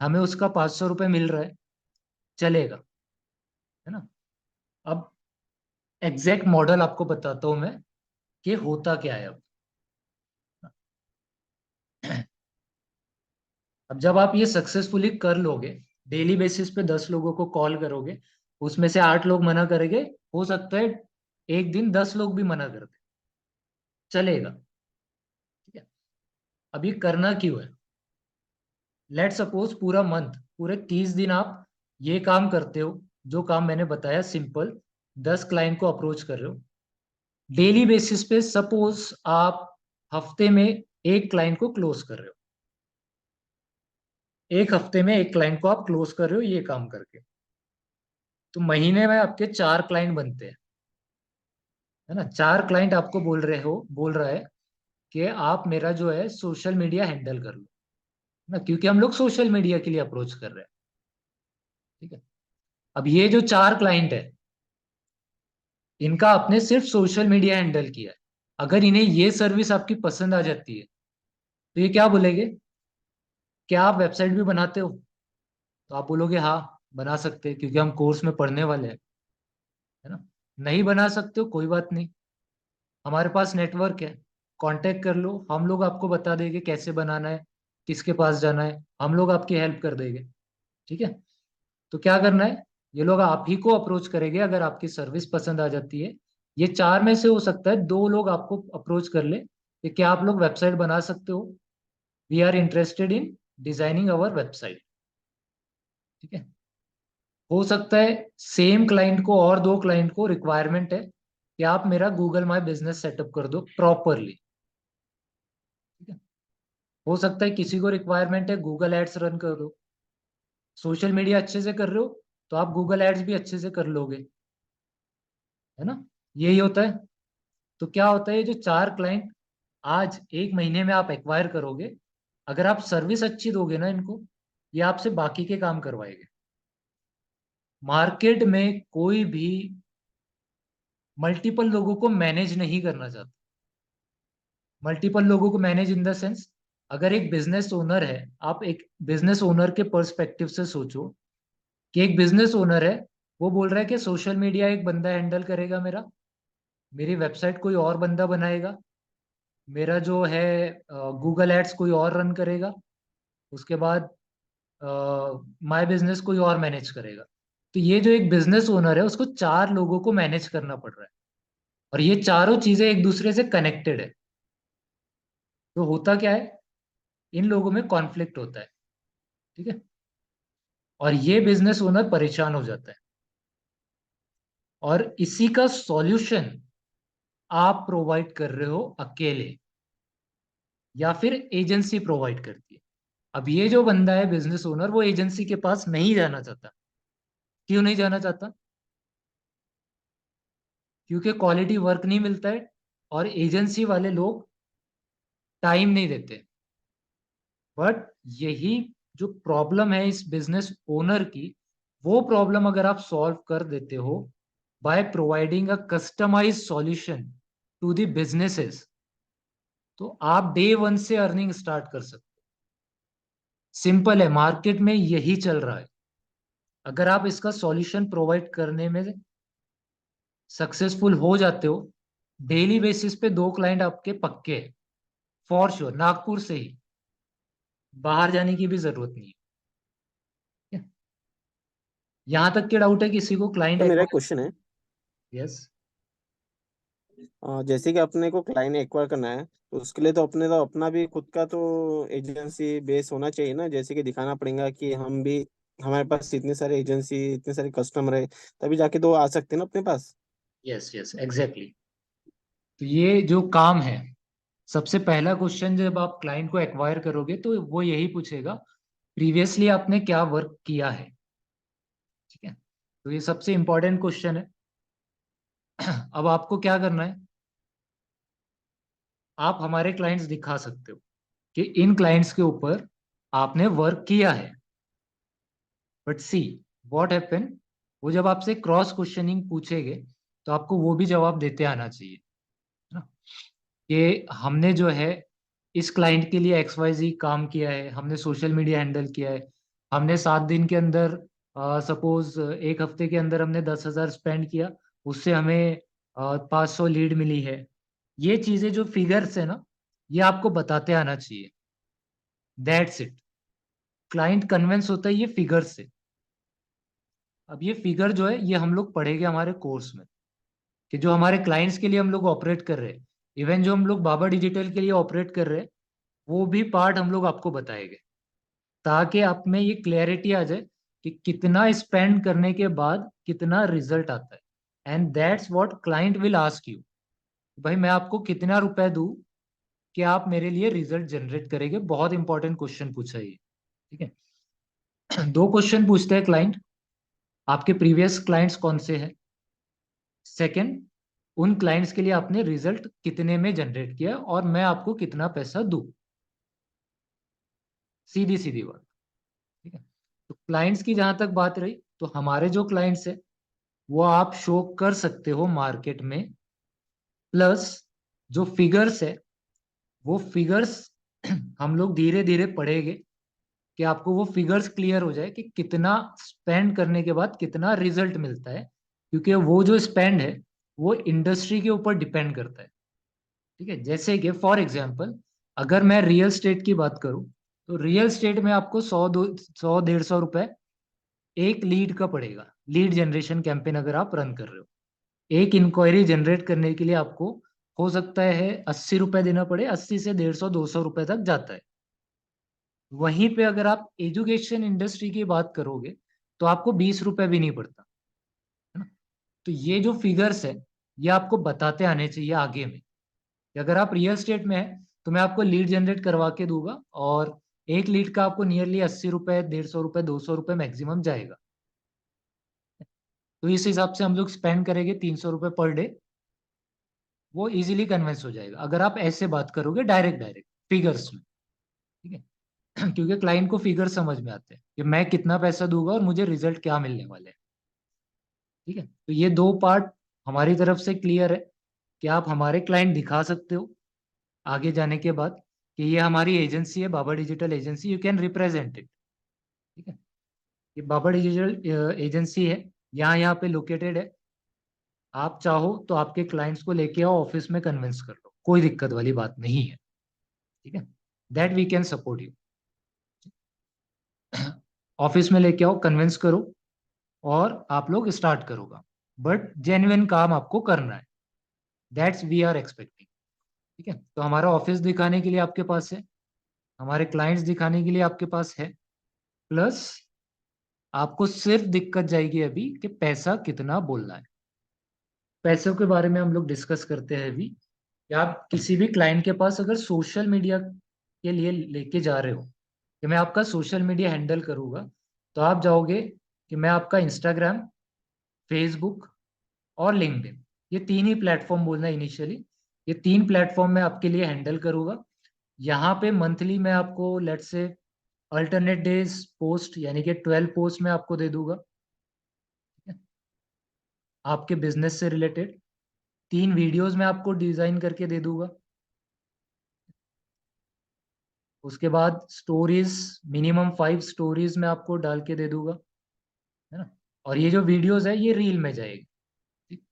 हमें उसका 500 रुपये मिल रहा है, चलेगा, है ना। अब एग्जैक्ट मॉडल आपको बताता हूं मैं कि होता क्या है अब। अब जब आप ये सक्सेसफुली कर लोगे, डेली बेसिस पे 10 लोगों को कॉल करोगे, उसमें से 8 लोग मना करेंगे, हो सकता है एक दिन 10 लोग भी मना कर दे, चलेगा। ठीक है, अब ये करना क्यों है, लेट सपोज पूरा मंथ, पूरे 30 दिन आप ये काम करते हो, जो काम मैंने बताया सिंपल, 10 क्लाइंट को अप्रोच कर रहे हो डेली बेसिस पे। सपोज आप हफ्ते में एक क्लाइंट को क्लोज कर रहे हो, एक हफ्ते में एक क्लाइंट को आप क्लोज कर रहे हो ये काम करके, तो महीने में आपके 4 क्लाइंट बनते हैं, है ना। 4 क्लाइंट आपको बोल रहा है कि आप मेरा जो है सोशल मीडिया हैंडल कर लो, है ना, क्योंकि हम लोग सोशल मीडिया के लिए अप्रोच कर रहे हैं। ठीक है, अब ये जो 4 क्लाइंट है इनका आपने सिर्फ सोशल मीडिया हैंडल किया है, अगर इन्हें ये सर्विस आपकी पसंद आ जाती है तो ये क्या बोलेंगे, क्या आप वेबसाइट भी बनाते हो? तो आप बोलोगे हाँ बना सकते हैं, क्योंकि हम कोर्स में पढ़ने वाले हैं, है ना। नहीं बना सकते हो कोई बात नहीं, हमारे पास नेटवर्क है, कांटेक्ट कर लो, हम लोग आपको बता देंगे कैसे बनाना है, किसके पास जाना है, हम लोग आपकी हेल्प कर देंगे। ठीक है। तो क्या करना है, ये लोग आप ही को अप्रोच करेंगे अगर आपकी सर्विस पसंद आ जाती है। ये चार में से हो सकता है दो लोग आपको अप्रोच कर ले कि क्या आप लोग वेबसाइट बना सकते हो, we are interested in designing our website. ठीक है। हो सकता है सेम क्लाइंट को और दो क्लाइंट को रिक्वायरमेंट है कि आप मेरा गूगल माई बिजनेस सेटअप कर दो प्रॉपरली। ठीक है। हो सकता है किसी को रिक्वायरमेंट है गूगल एड्स रन कर दो, सोशल मीडिया अच्छे से कर रहे हो तो आप गूगल एड्स भी अच्छे से कर लोगे, है ना। यही होता है। तो क्या होता है, ये जो चार क्लाइंट आज एक महीने में आप एक्वायर करोगे, अगर आप सर्विस अच्छी दोगे ना इनको, ये आपसे बाकी के काम करवाएंगे। मार्केट में कोई भी मल्टीपल लोगों को मैनेज नहीं करना चाहता। मल्टीपल लोगों को मैनेज इन द सेंस, अगर एक बिजनेस ओनर है, आप एक बिजनेस ओनर के पर्सपेक्टिव से सोचो कि एक बिजनेस ओनर है, वो बोल रहा है कि सोशल मीडिया एक बंदा हैंडल करेगा मेरा, मेरी वेबसाइट कोई और बंदा बनाएगा, मेरा जो है गूगल एड्स कोई और रन करेगा, उसके बाद माय बिजनेस कोई और मैनेज करेगा। तो ये जो एक बिजनेस ओनर है उसको चार लोगों को मैनेज करना पड़ रहा है, और ये चारों चीजें एक दूसरे से कनेक्टेड है। तो होता क्या है, इन लोगों में कॉन्फ्लिक्ट होता है। ठीक है। और ये बिजनेस ओनर परेशान हो जाता है, और इसी का सॉल्यूशन आप प्रोवाइड कर रहे हो अकेले, या फिर एजेंसी प्रोवाइड करती है। अब ये जो बंदा है बिजनेस ओनर, वो एजेंसी के पास नहीं जाना चाहता। क्यों नहीं जाना चाहता? क्योंकि क्वालिटी वर्क नहीं मिलता है, और एजेंसी वाले लोग टाइम नहीं देते। बट यही जो प्रॉब्लम है इस बिजनेस ओनर की, वो प्रॉब्लम अगर आप सॉल्व कर देते हो by providing a customize solution to the businesses, तो आप डे वन से अर्निंग स्टार्ट कर सकते हो। सिंपल है, मार्केट में यही चल रहा है। अगर आप इसका सॉल्यूशन प्रोवाइड करने में सक्सेसफुल हो जाते हो, डेली बेसिस पे दो क्लाइंट आपके पक्के फॉर श्योर, नागपुर से ही, बाहर जाने की भी जरूरत नहीं है। यहाँ तक के डाउट है किसी को क्लाइंट तो मेरा एक एक्वायर? क्वेश्चन है। यस। जैसे कि अपने को क्लाइंट एक्वायर करना है, तो उसके लिए तो अपने तो अपना भी खुद का तो एजेंसी बेस होना चाहिए ना, जैसे कि दिखाना पड़ेगा कि हम भी, हमारे पास इतने सारे एजेंसी, इतने सारे कस्टमर है, तभी जाके तो आ सकते हैं ना अपने पास। Yes yes exactly. तो ये जो काम है, सबसे पहला क्वेश्चन जब आप क्लाइंट को एक्वायर करोगे तो वो यही पूछेगा, प्रीवियसली आपने क्या वर्क किया है। ठीक है। तो ये सबसे इंपॉर्टेंट क्वेश्चन है। अब आपको क्या करना है, आप हमारे क्लाइंट्स दिखा सकते हो कि इन क्लाइंट्स के ऊपर आपने वर्क किया है। बट सी व्हाट हैपन, वो जब आपसे क्रॉस क्वेश्चनिंग पूछेंगे तो आपको वो भी जवाब देते आना चाहिए, है ना। कि हमने जो है इस क्लाइंट के लिए एक्स वाई जी काम किया है, हमने सोशल मीडिया हैंडल किया है, हमने 7 दिन के अंदर, सपोज एक हफ्ते के अंदर हमने 10,000 स्पेंड किया, उससे हमें 500 लीड मिली है। ये चीजें जो फिगर्स है ना, ये आपको बताते आना चाहिए। That's it. क्लाइंट कन्विंस होता है ये फिगर से। अब ये फिगर जो है ये हम लोग पढ़ेंगे हमारे कोर्स में, कि जो हमारे क्लाइंट्स के लिए हम लोग ऑपरेट कर रहे हैं, इवन जो हम लोग बाबा डिजिटल के लिए ऑपरेट कर रहे हैं, वो भी पार्ट हम लोग आपको बताएंगे, ताकि आप में ये क्लैरिटी आ जाए कि कितना स्पेंड करने के बाद कितना रिजल्ट आता है। And that's what client will ask you, भाई मैं आपको कितना रुपए दूं कि आप मेरे लिए रिजल्ट जनरेट करेंगे। बहुत इंपॉर्टेंट क्वेश्चन पूछा है ये। ठीक है। दो क्वेश्चन पूछते हैं क्लाइंट, आपके प्रीवियस क्लाइंट्स कौन से हैं, सेकंड उन क्लाइंट्स के लिए आपने रिजल्ट कितने में जनरेट किया और मैं आपको कितना पैसा दूं। सीधी सीधी बात। ठीक है। तो क्लाइंट्स की जहां तक बात रही, तो हमारे जो क्लाइंट्स है वो आप शो कर सकते हो मार्केट में, प्लस जो फिगर्स है वो फिगर्स हम लोग धीरे धीरे पढ़ेंगे कि आपको वो फिगर्स क्लियर हो जाए कि कितना स्पेंड करने के बाद कितना रिजल्ट मिलता है, क्योंकि वो जो स्पेंड है वो इंडस्ट्री के ऊपर डिपेंड करता है। ठीक है, जैसे कि फॉर एग्जांपल अगर मैं रियल स्टेट की बात करूं, तो रियल स्टेट में आपको 100 100 150 रुपए एक लीड का पड़ेगा। लीड जनरेशन कैंपेन अगर आप रन कर रहे हो, एक इंक्वायरी जनरेट करने के लिए आपको हो सकता है 80 रुपए देना पड़े, 80 से 150 200 रुपए तक जाता है। वहीं पे अगर आप एजुकेशन इंडस्ट्री की बात करोगे तो आपको 20 रुपए भी नहीं पड़ता, है ना। तो ये जो फिगर्स है ये आपको बताते आने चाहिए आगे में कि अगर आप रियल स्टेट में है तो मैं आपको लीड जनरेट करवा के दूंगा, और एक लीड का आपको नियरली 80 रुपए, 150 रुपए, 200 रुपए मैक्सिमम जाएगा। तो इस हिसाब से हम लोग स्पेंड करेंगे 300 रुपए पर डे, वो इजीली कन्विंस हो जाएगा अगर आप ऐसे बात करोगे डायरेक्ट डायरेक्ट फिगर्स में। ठीक है क्योंकि क्लाइंट को फिगर समझ में आते हैं कि मैं कितना पैसा दूंगा और मुझे रिजल्ट क्या मिलने वाले हैं। ठीक है, तो ये दो पार्ट हमारी तरफ से क्लियर है कि आप हमारे क्लाइंट दिखा सकते हो आगे जाने के बाद कि ये हमारी एजेंसी है, Baba digital agency, you can represent it. ठीक है, ये बाबा डिजिटल एजेंसी है, यहाँ पे लोकेटेड है। आप चाहो तो आपके क्लाइंट्स को लेके आओ ऑफिस में, कन्विंस कर लो, कोई दिक्कत वाली बात नहीं है। ठीक है, that we can support you. Office में लेके आओ, कन्विंस करो, और आप लोग स्टार्ट करोगा, बट जेन्युइन काम आपको करना है, दैट्स वी आर एक्सपेक्टिंग। ठीक है, तो हमारा ऑफिस दिखाने के लिए आपके पास है, हमारे क्लाइंट्स दिखाने के लिए आपके पास है, प्लस आपको सिर्फ दिक्कत जाएगी अभी कि पैसा कितना बोलना है। पैसों के बारे में हम लोग डिस्कस करते हैं अभी, कि आप किसी भी क्लाइंट के पास अगर सोशल मीडिया के लिए लेके जा रहे हो कि मैं आपका सोशल मीडिया हैंडल करूंगा, तो आप जाओगे कि मैं आपका इंस्टाग्राम, फेसबुक और लिंक्डइन, ये तीन ही प्लेटफॉर्म बोलना है इनिशियली। ये तीन प्लेटफॉर्म मैं आपके लिए हैंडल करूंगा। यहाँ पे मंथली मैं आपको लेट से अल्टरनेट डेज पोस्ट यानी कि 12 पोस्ट मैं आपको दे दूंगा। ठीक है, आपके बिजनेस से रिलेटेड 3 वीडियोस मैं आपको डिजाइन करके दे दूंगा। उसके बाद स्टोरीज, मिनिमम 5 स्टोरीज मैं आपको डाल के दे दूंगा, है ना। और ये जो वीडियोस है ये रील में जाएगी। ठीक?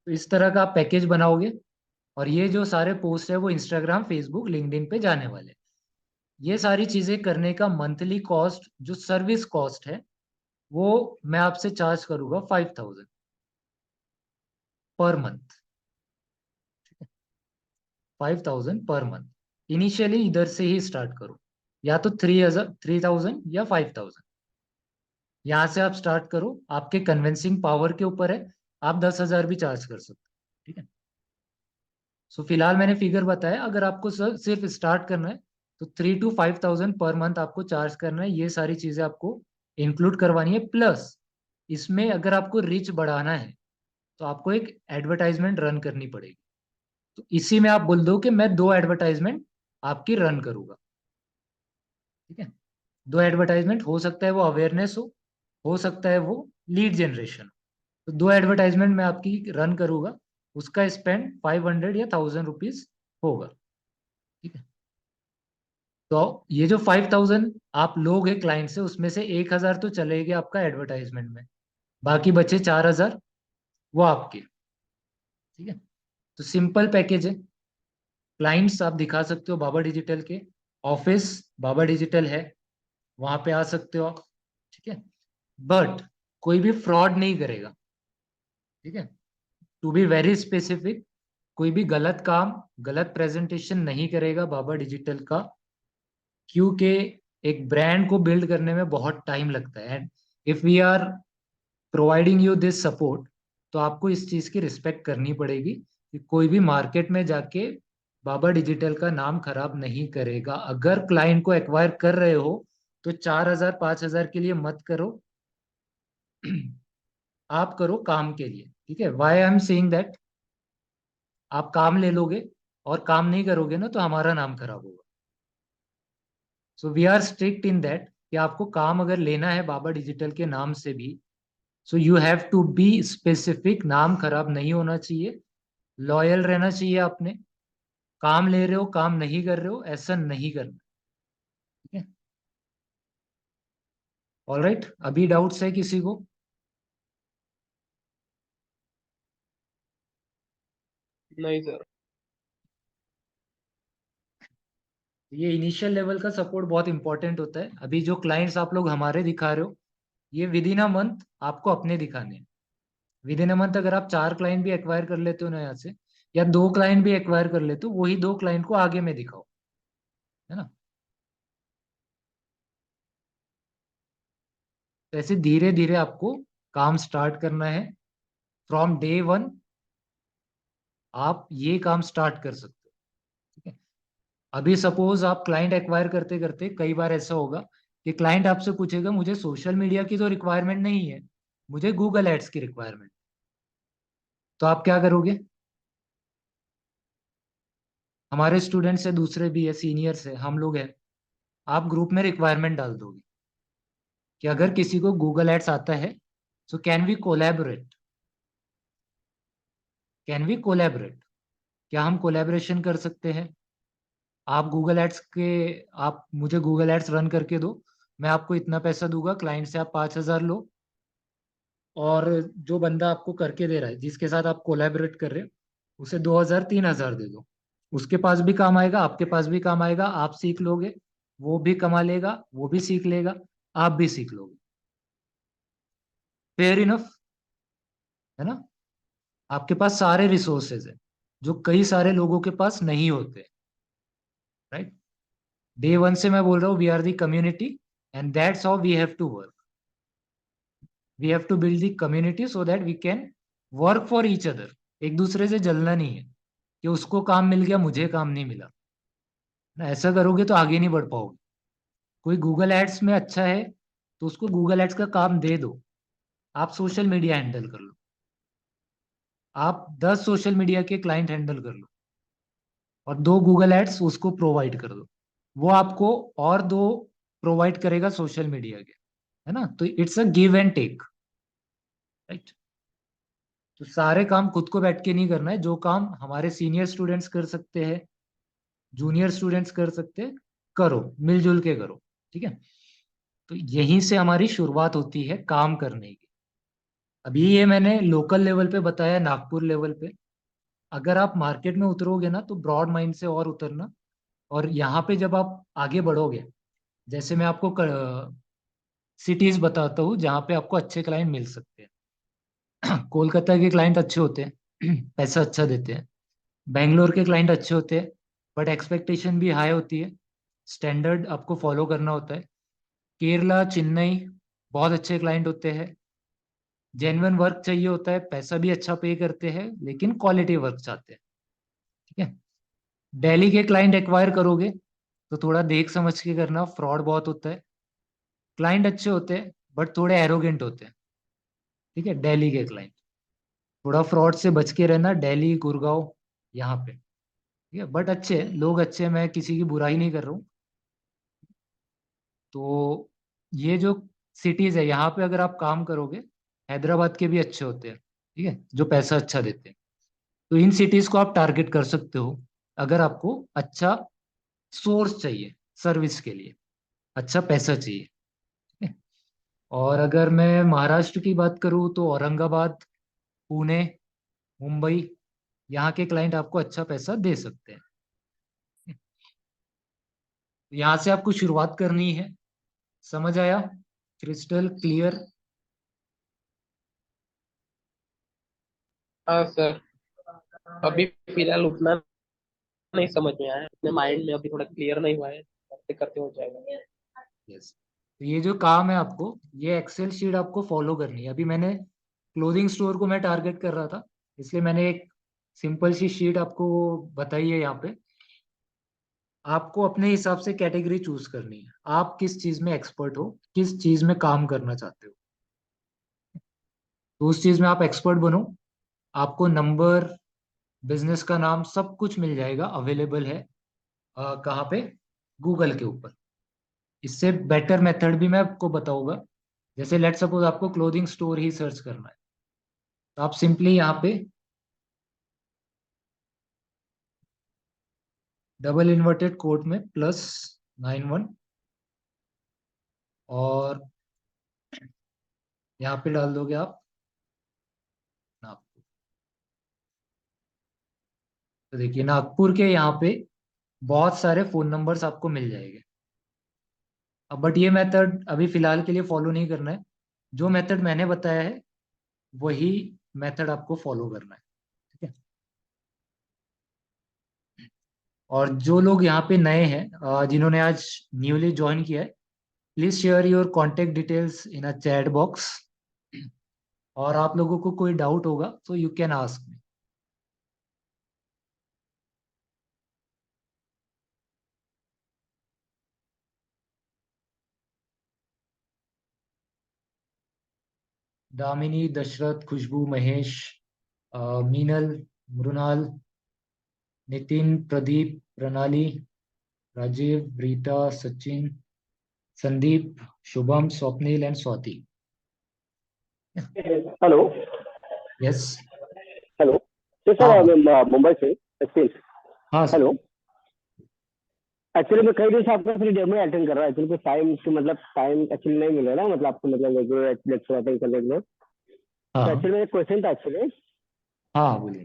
तो इस तरह का आप पैकेज बनाओगे, और ये जो सारे पोस्ट है वो इंस्टाग्राम, फेसबुक, लिंक्डइन पे जाने वाले। ये सारी चीजें करने का मंथली कॉस्ट, जो सर्विस कॉस्ट है, वो मैं आपसे चार्ज करूंगा 5000 per month. 5000 per month. Initially इधर से ही स्टार्ट करो, या तो 3000 या 5000, यहाँ से आप स्टार्ट करो, आपके कन्विंसिंग पावर के ऊपर है। आप 10,000 भी चार्ज कर सकते हो। ठीक है, सो फिलहाल मैंने फिगर बताया, अगर आपको सिर्फ स्टार्ट करना है तो 3 to 5,000 पर मंथ आपको चार्ज करना है। ये सारी चीजें आपको इंक्लूड करवानी है, प्लस इसमें अगर आपको रीच बढ़ाना है तो आपको एक एडवर्टाइजमेंट रन करनी पड़ेगी। तो इसी में आप बोल दो कि मैं 2 एडवर्टाइजमेंट आपकी रन करूंगा। ठीक है, 2 एडवर्टाइजमेंट, हो सकता है वो अवेयरनेस हो सकता है वो लीड जनरेशन। तो 2 एडवर्टाइजमेंट मैं आपकी रन करूंगा, उसका स्पेंड 500 या 1000 रुपीज होगा। ठीक है, तो ये जो 5000 आप लोग हैं क्लाइंट से, उसमें से 1000 तो चलेगा आपका एडवर्टाइजमेंट में, बाकी बचे 4000 वो आपके। ठीक है, तो सिंपल पैकेज है। क्लाइंट्स आप दिखा सकते हो बाबा डिजिटल के, ऑफिस बाबा डिजिटल है, वहां पे आ सकते हो आप। ठीक है, बट कोई भी फ्रॉड नहीं करेगा। ठीक है, टू बी वेरी स्पेसिफिक, कोई भी गलत काम, गलत प्रेजेंटेशन नहीं करेगा बाबा डिजिटल का, क्योंकि एक ब्रांड को बिल्ड करने में बहुत टाइम लगता है। And if we are providing you this support, तो आपको इस चीज की रिस्पेक्ट करनी पड़ेगी कि कोई भी मार्केट में जाके बाबा डिजिटल का नाम खराब नहीं करेगा। अगर क्लाइंट को एक्वायर कर रहे हो तो 4000 5000 के लिए मत करो, आप करो काम के लिए। ठीक है, why I am saying that, आप काम ले लोगे और काम नहीं करोगे ना तो हमारा नाम खराब होगा। So we are strict in that कि आपको काम अगर लेना है बाबा डिजिटल के नाम से भी, so you have to be specific, नाम खराब नहीं होना चाहिए, लॉयल रहना चाहिए आपने, काम ले रहे हो काम नहीं कर रहे हो ऐसा नहीं करना। ठीक है, ऑलराइट, अभी डाउट्स है किसी को? नहीं सर। ये इनिशियल लेवल का सपोर्ट बहुत इंपॉर्टेंट होता है। अभी जो क्लाइंट्स आप लोग हमारे दिखा रहे हो, ये विद इन अ मंथ आपको अपने दिखाने हैं। विद इन अ मंथ अगर आप 4 क्लाइंट भी एक्वायर कर लेते हो ना यहाँ से, या 2 क्लाइंट भी एक्वायर कर लेते हो, वही 2 क्लाइंट को आगे में दिखाओ, है ना। तो ऐसे धीरे धीरे आपको काम स्टार्ट करना है। फ्रॉम डे वन आप ये काम स्टार्ट कर सकते हो। ठीक है, अभी सपोज आप क्लाइंट एक्वायर करते करते कई बार ऐसा होगा कि क्लाइंट आपसे पूछेगा मुझे सोशल मीडिया की तो रिक्वायरमेंट नहीं है, मुझे गूगल एड्स की रिक्वायरमेंट। तो आप क्या करोगे? हमारे स्टूडेंट्स है, दूसरे भी है, सीनियर्स है, हम लोग हैं, आप ग्रुप में रिक्वायरमेंट डाल दोगे कि अगर किसी को गूगल एड्स आता है, so can we collaborate, can we collaborate, क्या हम कोलैबोरेशन कर सकते हैं? आप गूगल एड्स के, आप मुझे गूगल एड्स रन करके दो, मैं आपको इतना पैसा दूंगा, क्लाइंट से आप 5,000 लो, और जो बंदा आपको करके दे रहा है, जिसके साथ आप कोलैबोरेट कर रहे हो, उसे 2,000 3,000 दे दो। उसके पास भी काम आएगा, आपके पास भी काम आएगा, आप सीख लोगे, वो भी कमा लेगा, वो भी सीख लेगा, आप भी सीख लोगे। फेयर इनफ, है ना। आपके पास सारे रिसोर्सेज है जो कई सारे लोगों के पास नहीं होते, राइट। डे वन से मैं बोल रहा हूँ we are the community, and that's how we have to work. We have to build the community so that we can work for each other. एक दूसरे से जलना नहीं है कि उसको काम मिल गया मुझे काम नहीं मिला ना, ऐसा करोगे तो आगे नहीं बढ़ पाओगे। कोई गूगल एड्स में अच्छा है तो उसको गूगल एड्स का काम दे दो, आप सोशल मीडिया हैंडल कर लो, आप 10 सोशल मीडिया के क्लाइंट हैंडल कर लो, और 2 गूगल एड्स उसको प्रोवाइड कर दो, वो आपको और 2 प्रोवाइड करेगा सोशल मीडिया के, है ना। तो it's a give and take, right. तो सारे काम खुद को बैठ के नहीं करना है, जो काम हमारे सीनियर स्टूडेंट्स कर सकते हैं, जूनियर स्टूडेंट्स कर सकते हैं, करो, मिलजुल के करो। ठीक है, तो यहीं से हमारी शुरुआत होती है काम करने की। अभी ये मैंने लोकल लेवल पे बताया, नागपुर लेवल पे। अगर आप मार्केट में उतरोगे ना तो ब्रॉड माइंड से और उतरना, और यहाँ पे जब आप आगे बढ़ोगे, जैसे मैं आपको सिटीज बताता हूँ जहाँ पे आपको अच्छे क्लाइंट मिल सकते हैं। कोलकाता के क्लाइंट अच्छे होते हैं, पैसा अच्छा देते हैं। बेंगलोर के क्लाइंट अच्छे होते हैं, बट एक्सपेक्टेशन भी हाई होती है, स्टैंडर्ड आपको फॉलो करना होता है। केरला, चेन्नई, बहुत अच्छे क्लाइंट होते हैं, जेन्युइन वर्क चाहिए होता है, पैसा भी अच्छा पे करते हैं, लेकिन क्वालिटी वर्क चाहते हैं। ठीक है, दिल्ली के क्लाइंट एक्वायर करोगे तो थोड़ा देख समझ के करना, फ्रॉड बहुत होता है। क्लाइंट अच्छे होते हैं बट थोड़े एरोगेंट होते हैं। ठीक है, दिल्ली के क्लाइंट, थोड़ा फ्रॉड से बच के रहना, दिल्ली, गुड़गांव, यहाँ पे। ठीक है, बट अच्छे हैं, लोग अच्छे हैं, मैं किसी की बुराई नहीं कर रहा हूँ। तो ये जो सिटीज है यहाँ पे अगर आप काम करोगे, हैदराबाद के भी अच्छे होते हैं, ठीक है, जो पैसा अच्छा देते हैं। तो इन सिटीज को आप टारगेट कर सकते हो अगर आपको अच्छा सोर्स चाहिए सर्विस के लिए, अच्छा पैसा चाहिए। ठीक है? और अगर मैं महाराष्ट्र की बात करूँ तो औरंगाबाद, पुणे, मुंबई, यहाँ के क्लाइंट आपको अच्छा पैसा दे सकते हैं। यहाँ से आपको शुरुआत करनी है। समझ आया? Crystal clear? हाँ सर, अभी फिलहाल उतना नहीं समझ में आया, अपने माइंड में अभी थोड़ा क्लियर नहीं हुआ है, करते करते हो जाएगा। यस, तो ये जो काम है आपको, ये एक्सेल शीट आपको फॉलो करनी है। अभी मैंने क्लोथिंग स्टोर को मैं टारगेट कर रहा था, इसलिए मैंने एक सिंपल सी शीट आपको बताई है यहाँ पे। आपको अपने हिसाब से कैटेगरी चूज करनी है, आप किस चीज में एक्सपर्ट हो, किस चीज में काम करना चाहते हो, तो उस चीज में आप एक्सपर्ट बनो। आपको नंबर, बिजनेस का नाम, सब कुछ मिल जाएगा, अवेलेबल है। कहाँ पे? गूगल के ऊपर। इससे बेटर मेथड भी मैं आपको बताऊंगा जैसे लेट सपोज आपको क्लोथिंग स्टोर ही सर्च करना है, तो आप सिंपली यहाँ पे डबल इन्वर्टेड कोट में +91 और यहाँ पे डाल दोगे आप नागपुर। तो देखिए नागपुर के यहाँ पे बहुत सारे फोन नंबर्स आपको मिल जाएंगे। अब बट ये मेथड अभी फिलहाल के लिए फॉलो नहीं करना है, जो मेथड मैंने बताया है वही मेथड आपको फॉलो करना है, ठीक है। और जो लोग यहाँ पे नए हैं, जिन्होंने आज न्यूली ज्वाइन किया है, please share your contact details in a chat box. और आप लोगों को कोई डाउट होगा तो you can ask me. Damini, Dashrath, Khushboo, Mahesh, Meenal, Mrinal, Nitin, Pradeep, Pranali, Rajiv, Rita, Sachin, Sandeep, Shubham, Swapnil and Swati. Hello. Yes. Hello तो हाँ सर मैं मुंबई से एक्चुअली। हाँ सर। हेलो। एक्चुअली मैं कई दिन से आपका फिर डेमो अटेंड कर रहा हूँ। एक्चुअली कोई टाइम की मतलब टाइम एक्चुअली नहीं मिल रहा ना, मतलब आपको मतलब रेगुलर लेक्चर अटेंड करने के लिए। तो हाँ एक्चुअली मेरा क्वेश्चन था एक्चुअली। हाँ बोलिए।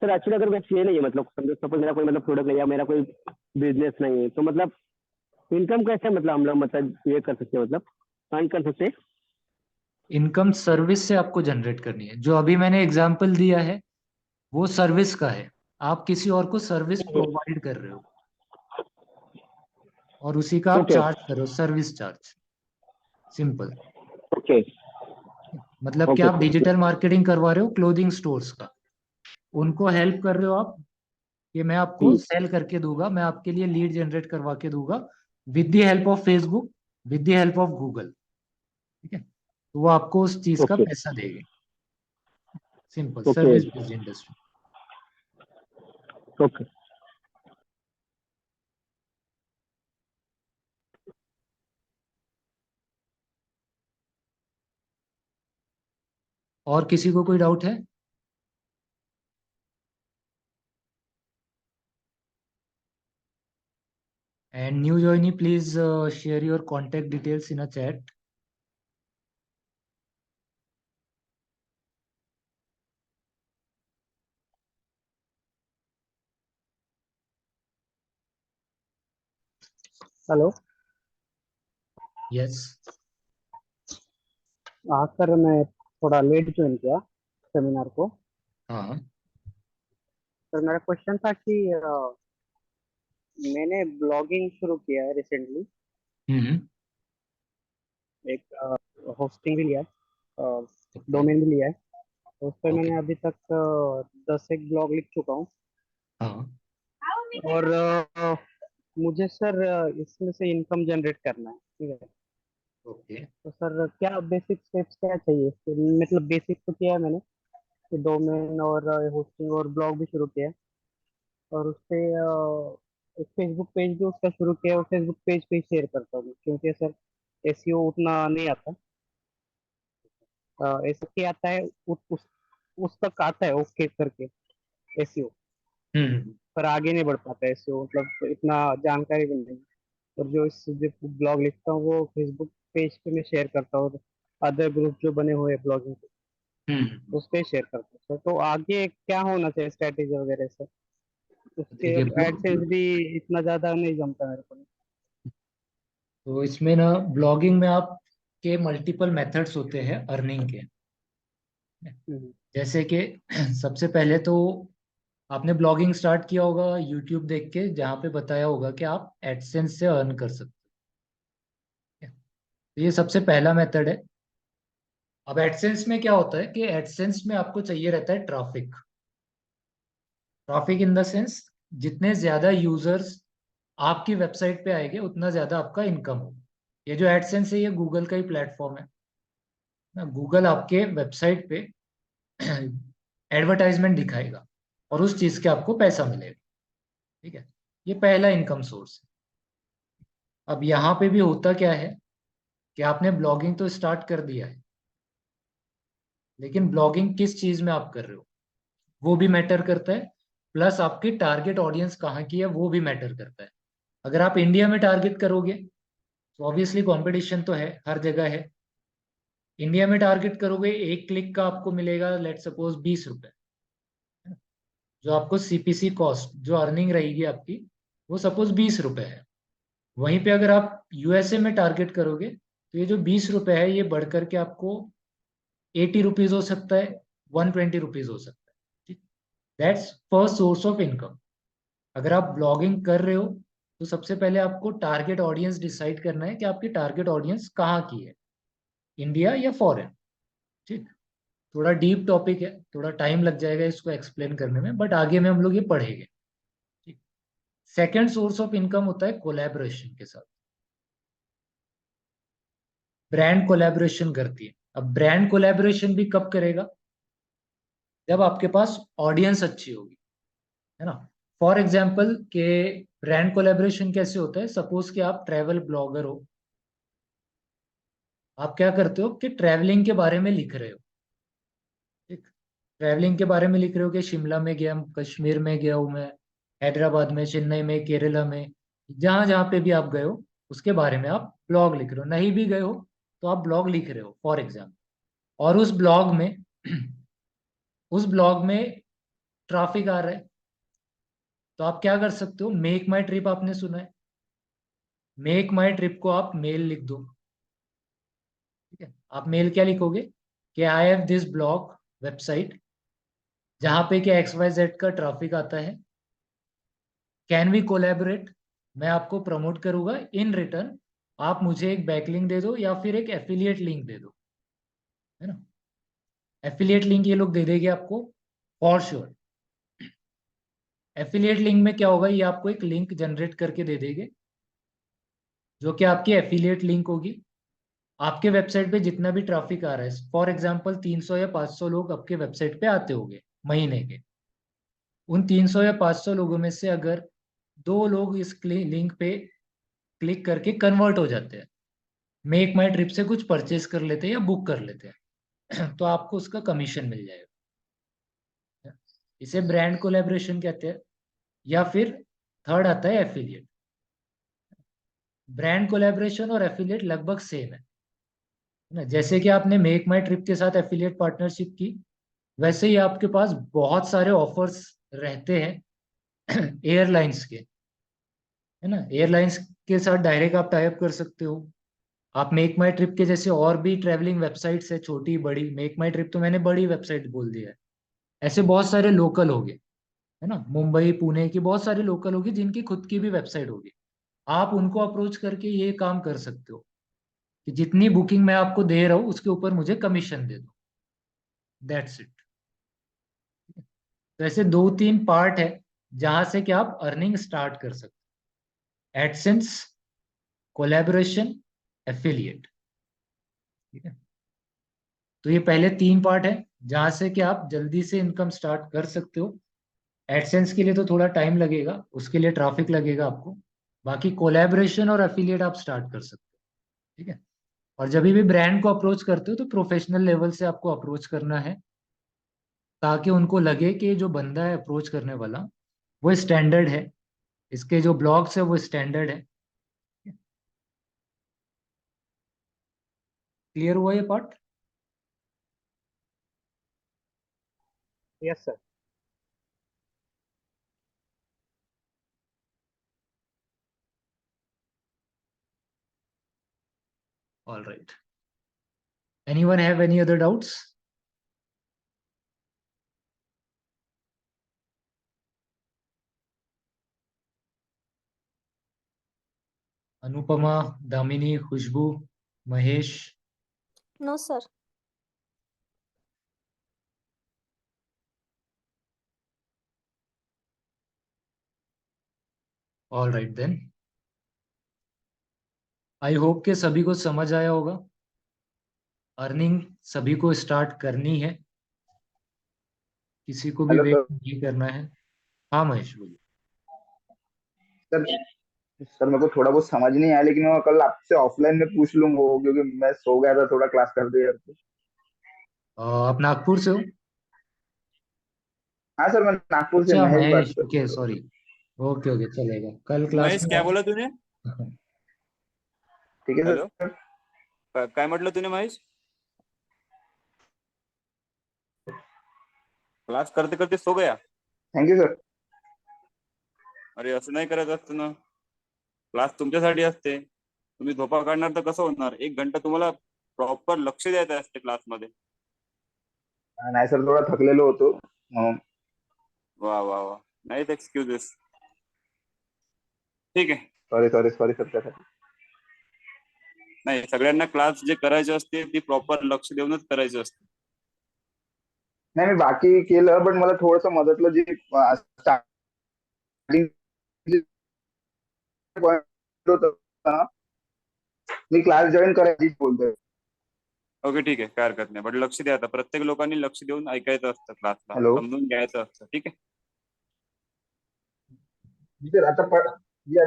सर एक्चुअली अगर कुछ ये नहीं है, मतलब समझो सपोज मेरा कोई मतलब प्रोडक्ट नहीं है या मेरा कोई बिजनेस नहीं है, तो मतलब इनकम कैसे मतलब हम लोग मतलब ये कर सकते हैं, मतलब अर्न कर सकते हैं। इनकम सर्विस से आपको जनरेट करनी है। जो अभी मैंने एग्जांपल दिया है वो सर्विस का है। आप किसी और को सर्विस प्रोवाइड कर रहे हो और उसी का आप ओके चार्ज करो, सर्विस चार्ज। सिंपल। ओके मतलब कि ओके आप डिजिटल मार्केटिंग करवा रहे हो क्लोथिंग स्टोर्स का, उनको हेल्प कर रहे हो आप कि मैं आपको सेल करके दूंगा, मैं आपके लिए लीड जनरेट करवा के दूंगा with the help of Facebook, with the help of Google, ठीक है। तो वो आपको उस चीज का ओके पैसा देंगे। Simple, okay service based industry. Okay. और किसी को कोई डाउट है? And new joinee, please share your contact details in a chat. Hello. Yes. हाँ सर, मैं थोड़ा लेट ज्वाइन किया सेमिनार को। हाँ। सर मेरा क्वेश्चन था कि मैंने ब्लॉगिंग शुरू किया है रिसेंटली। हम्म। एक होस्टिंग भी लिया है, ओके। डोमेन भी लिया है। तो उस पर ओके। मैंने अभी तक 10 एक ब्लॉग लिख चुका हूँ। हाँ। और मुझे सर इसमें से इनकम जनरेट करना है, ठीक है। ओके। तो सर क्या बेसिक स्टेप्स क्या चाहिए मतलब बेसिक तो किया है मैंने कि डोमेन और होस्टिंग और ब्लॉग भी शुरू किया है। और उससे एक फेसबुक पेज भी उसका शुरू किया है और फेसबुक पेज पे ही शेयर करता हूँ क्योंकि सर एसईओ उतना नहीं आता। ऐसा क्या आता है उस तक आता है ओके करके एसईओ, हम्म। पर आगे नहीं बढ़ पाता एसईओ, मतलब इतना जानकारी भी नहीं। और जो ब्लॉग लिखता हूँ वो फेसबुक पेज पे मैं शेयर करता हूँ और अदर ग्रुप जो बने हुए हैं ब्लॉगिंग के हम्म। उस पे शेयर करता हूँ। तो आगे क्या होना चाहिए स्ट्रेटेजी वगैरह से, उसके देखिए एडसेंस भी इतना ज्यादा नहीं जमता मेरे को। तो इसमें ना ब्लॉगिंग में आप के मल्टीपल मेथड्स होते हैं अर्निंग के। हम्म, जैसे कि सबसे पहले तो आपने ब्लॉगिंग स्टार्ट किया होगा यूट्यूब देख के, जहाँ पे बताया होगा कि आप एडसेंस से अर्न कर सकते हैं। तो ये सबसे पहला मेथड है। अब एडसेंस में क्या होता है कि एडसेंस में आपको चाहिए रहता है traffic. Traffic in the sense, जितने ज्यादा यूजर्स आपकी वेबसाइट पे आएंगे उतना ज्यादा आपका इनकम होगा। ये जो एडसेंस है ये गूगल का ही प्लेटफॉर्म है ना। गूगल आपके वेबसाइट पे एडवर्टाइजमेंट दिखाएगा और उस चीज के आपको पैसा मिलेगा, ठीक है। ये पहला इनकम सोर्स है। अब यहाँ पे भी होता क्या है कि आपने ब्लॉगिंग तो स्टार्ट कर दिया है, लेकिन ब्लॉगिंग किस चीज में आप कर रहे हो वो भी मैटर करता है, प्लस आपकी टारगेट ऑडियंस कहाँ की है वो भी मैटर करता है। अगर आप इंडिया में टारगेट करोगे तो ऑब्वियसली कंपटीशन तो है, हर जगह है। इंडिया में टारगेट करोगे, एक क्लिक का आपको मिलेगा लेट सपोज 20 रुपए, जो आपको सीपीसी कॉस्ट जो अर्निंग रहेगी आपकी वो सपोज 20 रुपए है। वहीं पे अगर आप यूएसए में टारगेट करोगे तो ये जो 20 रुपए है ये बढ़ करके आपको 80 रुपीज हो सकता है, 120 रुपीज हो सकता है। ठीक, that's first source of income. अगर आप ब्लॉगिंग कर रहे हो तो सबसे पहले आपको टारगेट ऑडियंस डिसाइड करना है कि आपकी टारगेट ऑडियंस कहाँ की है, इंडिया या फॉरेन। ठीक, थोड़ा डीप टॉपिक है, थोड़ा टाइम लग जाएगा इसको एक्सप्लेन करने में, बट आगे में हम लोग ये पढ़ेंगे। ठीक, सेकेंड सोर्स ऑफ इनकम होता है कोलैबोरेशन के साथ। ब्रांड कोलैबोरेशन करती है। अब ब्रांड कोलैबोरेशन भी कब करेगा, जब आपके पास ऑडियंस अच्छी होगी, है ना। फॉर एग्जाम्पल के ब्रांड कोलैबोरेशन कैसे होता है, सपोज कि आप ट्रैवल ब्लॉगर हो, आप क्या करते हो कि ट्रैवलिंग के बारे में लिख रहे हो। ठीक, ट्रैवलिंग के बारे में लिख रहे हो कि शिमला में गया, कश्मीर में गया हूँ मैं, हैदराबाद में, चेन्नई में, केरला में, जहां जहां पे भी आप गए हो उसके बारे में आप ब्लॉग लिख रहे हो। नहीं भी गए हो तो आप ब्लॉग लिख रहे हो फॉर एग्जाम्पल। और उस ब्लॉग में उस ब्लॉग में ट्रैफिक आ रहा है, तो आप क्या कर सकते हो, मेक माई ट्रिप आपने सुना है, मेक माई ट्रिप को आप मेल लिख दो। ठीक है, आप मेल क्या लिखोगे कि I have this blog website जहां पे क्या XYZ का ट्रैफिक आता है, कैन वी कोलैबोरेट, मैं आपको प्रमोट करूंगा, इन रिटर्न आप मुझे एक बैकलिंक दे दो या फिर एक एफिलिएट लिंक दे दो, है ना। एफिलिएट लिंक ये लोग दे देंगे आपको फॉर श्योर। एफिलिएट लिंक में क्या होगा, ये आपको एक लिंक जनरेट करके दे देंगे जो कि आपकी एफिलिएट लिंक होगी। आपके वेबसाइट पे जितना भी ट्रैफिक आ रहा है, फॉर एग्जांपल 300 या 500 लोग आपके वेबसाइट पे आते होंगे महीने के, उन 300 या 500 लोगों में से अगर 2 लोग इस लिंक पे क्लिक करके कन्वर्ट हो जाते हैं, मेक माई ट्रिप से कुछ परचेज कर लेते हैं या बुक कर लेते हैं तो आपको उसका कमीशन मिल जाएगा। इसे ब्रांड कोलैबोरेशन कहते हैं। या फिर थर्ड आता है एफिलिएट। ब्रांड कोलैबोरेशन और एफिलिएट लगभग सेम है ना। जैसे कि आपने मेक माई ट्रिप के साथ एफिलिएट पार्टनरशिप की, वैसे ही आपके पास बहुत सारे ऑफर्स रहते हैं एयरलाइंस के, है ना। एयरलाइंस के साथ डायरेक्ट आप टाई अप कर सकते हो। आप मेक माई ट्रिप के जैसे और भी ट्रैवलिंग वेबसाइट्स है, छोटी बड़ी, मेक माई ट्रिप तो मैंने बड़ी वेबसाइट बोल दिया है, ऐसे बहुत सारे लोकल हो गए, है ना, मुंबई पुणे की बहुत सारी लोकल होगी जिनकी खुद की भी वेबसाइट होगी। आप उनको अप्रोच करके ये काम कर सकते हो कि जितनी बुकिंग मैं आपको दे रहा हूँ उसके ऊपर मुझे कमीशन दे दो, दैट्स इट। तो ऐसे 2-3 पार्ट है जहां से कि आप अर्निंग स्टार्ट कर सकते हो, एडसेंस, कोलैबोरेशन, एफिलिएट। ठीक है, तो ये पहले 3 पार्ट है जहां से कि आप जल्दी से इनकम स्टार्ट कर सकते हो। एडसेंस के लिए तो थोड़ा टाइम लगेगा, उसके लिए ट्रैफिक लगेगा आपको। बाकी कोलैबोरेशन और एफिलिएट आप स्टार्ट कर सकते हो। ठीक है, और जब भी ब्रांड को अप्रोच करते हो तो प्रोफेशनल लेवल से आपको अप्रोच करना है, ताकि उनको लगे कि जो बंदा है अप्रोच करने वाला वो स्टैंडर्ड है, इसके जो ब्लॉग्स है वो स्टैंडर्ड है। क्लियर हुआ ये part? Yes sir. All right, anyone have any other doubts? Anupama, Damini, Khushboo, Mahesh? No sir. All right then, I hope के सभी को समझ आया होगा। अर्निंग सभी को स्टार्ट करनी है, किसी को भी हेलो वेट सर। नहीं करना है। हाँ महेश बोलिए। सर सर मेरे को थोड़ा बहुत समझ नहीं आया, लेकिन मैं कल आपसे ऑफलाइन में पूछ लूंगा वो, क्योंकि मैं सो गया था थोड़ा क्लास करते करते। आप नागपुर से हो? हाँ सर, मैं नागपुर से अच्छा महेश बात महेश, कर ओके रहा हूँ। सॉरी। ओके ओके, चलेगा कल क्लास महेश में क्या बोला तूने? ठीक है हॅलो, सर। काय म्हटलं तूने महेश? क्लास करते करते सो गया? Thank you sir. अरे असं नाही करत असतं ना, क्लास तुमच्यासाठी असते. तुम्ही झोपा काढणार तर कसं होणार? 1 घंटा तुम्हाला प्रॉपर लक्ष द्यायचं असते क्लासमध्ये. नाही सर, थोडा थकलेलो होतो म्हणून. वा वा वा, नाहीत एक्सक्युजेस. ठीक आहे. सॉरी सॉरी सॉरी सर त्यासाठी. नाही, सगळ्यांना क्लास जे करायचे असते ती प्रॉपर लक्ष देऊनच करायचे असते. नाही मी बाकी केलं, पण मला थोडस मदतलं जे स्टार्टिंग होतं ना, मी क्लास जॉईन करायची बोलतोय. ओके ठीक आहे, काय हरकत नाही. बट लक्ष द्या, आता प्रत्येक लोकांनी लक्ष देऊन ऐकायचं असतं, क्लासला हॅलो समजून घ्यायचं असतं. ठीक आहे. सर, आता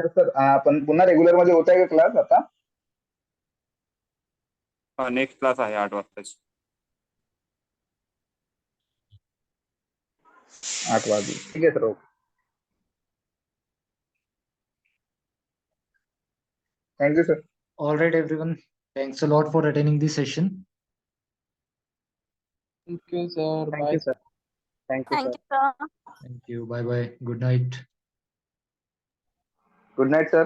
सर आपण पुन्हा रेग्युलर मध्ये होत आहे का क्लास आता? हा, नेक्स्ट क्लास आहे 8 वाजताची. 8 वाजले, ठीक आहे sir. Okay, thank you sir. All right, everyone. Thanks a lot for attending this session. Thank you sir, thank bye. You sir. Thank you Thank sir. you, sir. Thank you. Bye bye. Good night. Good night sir.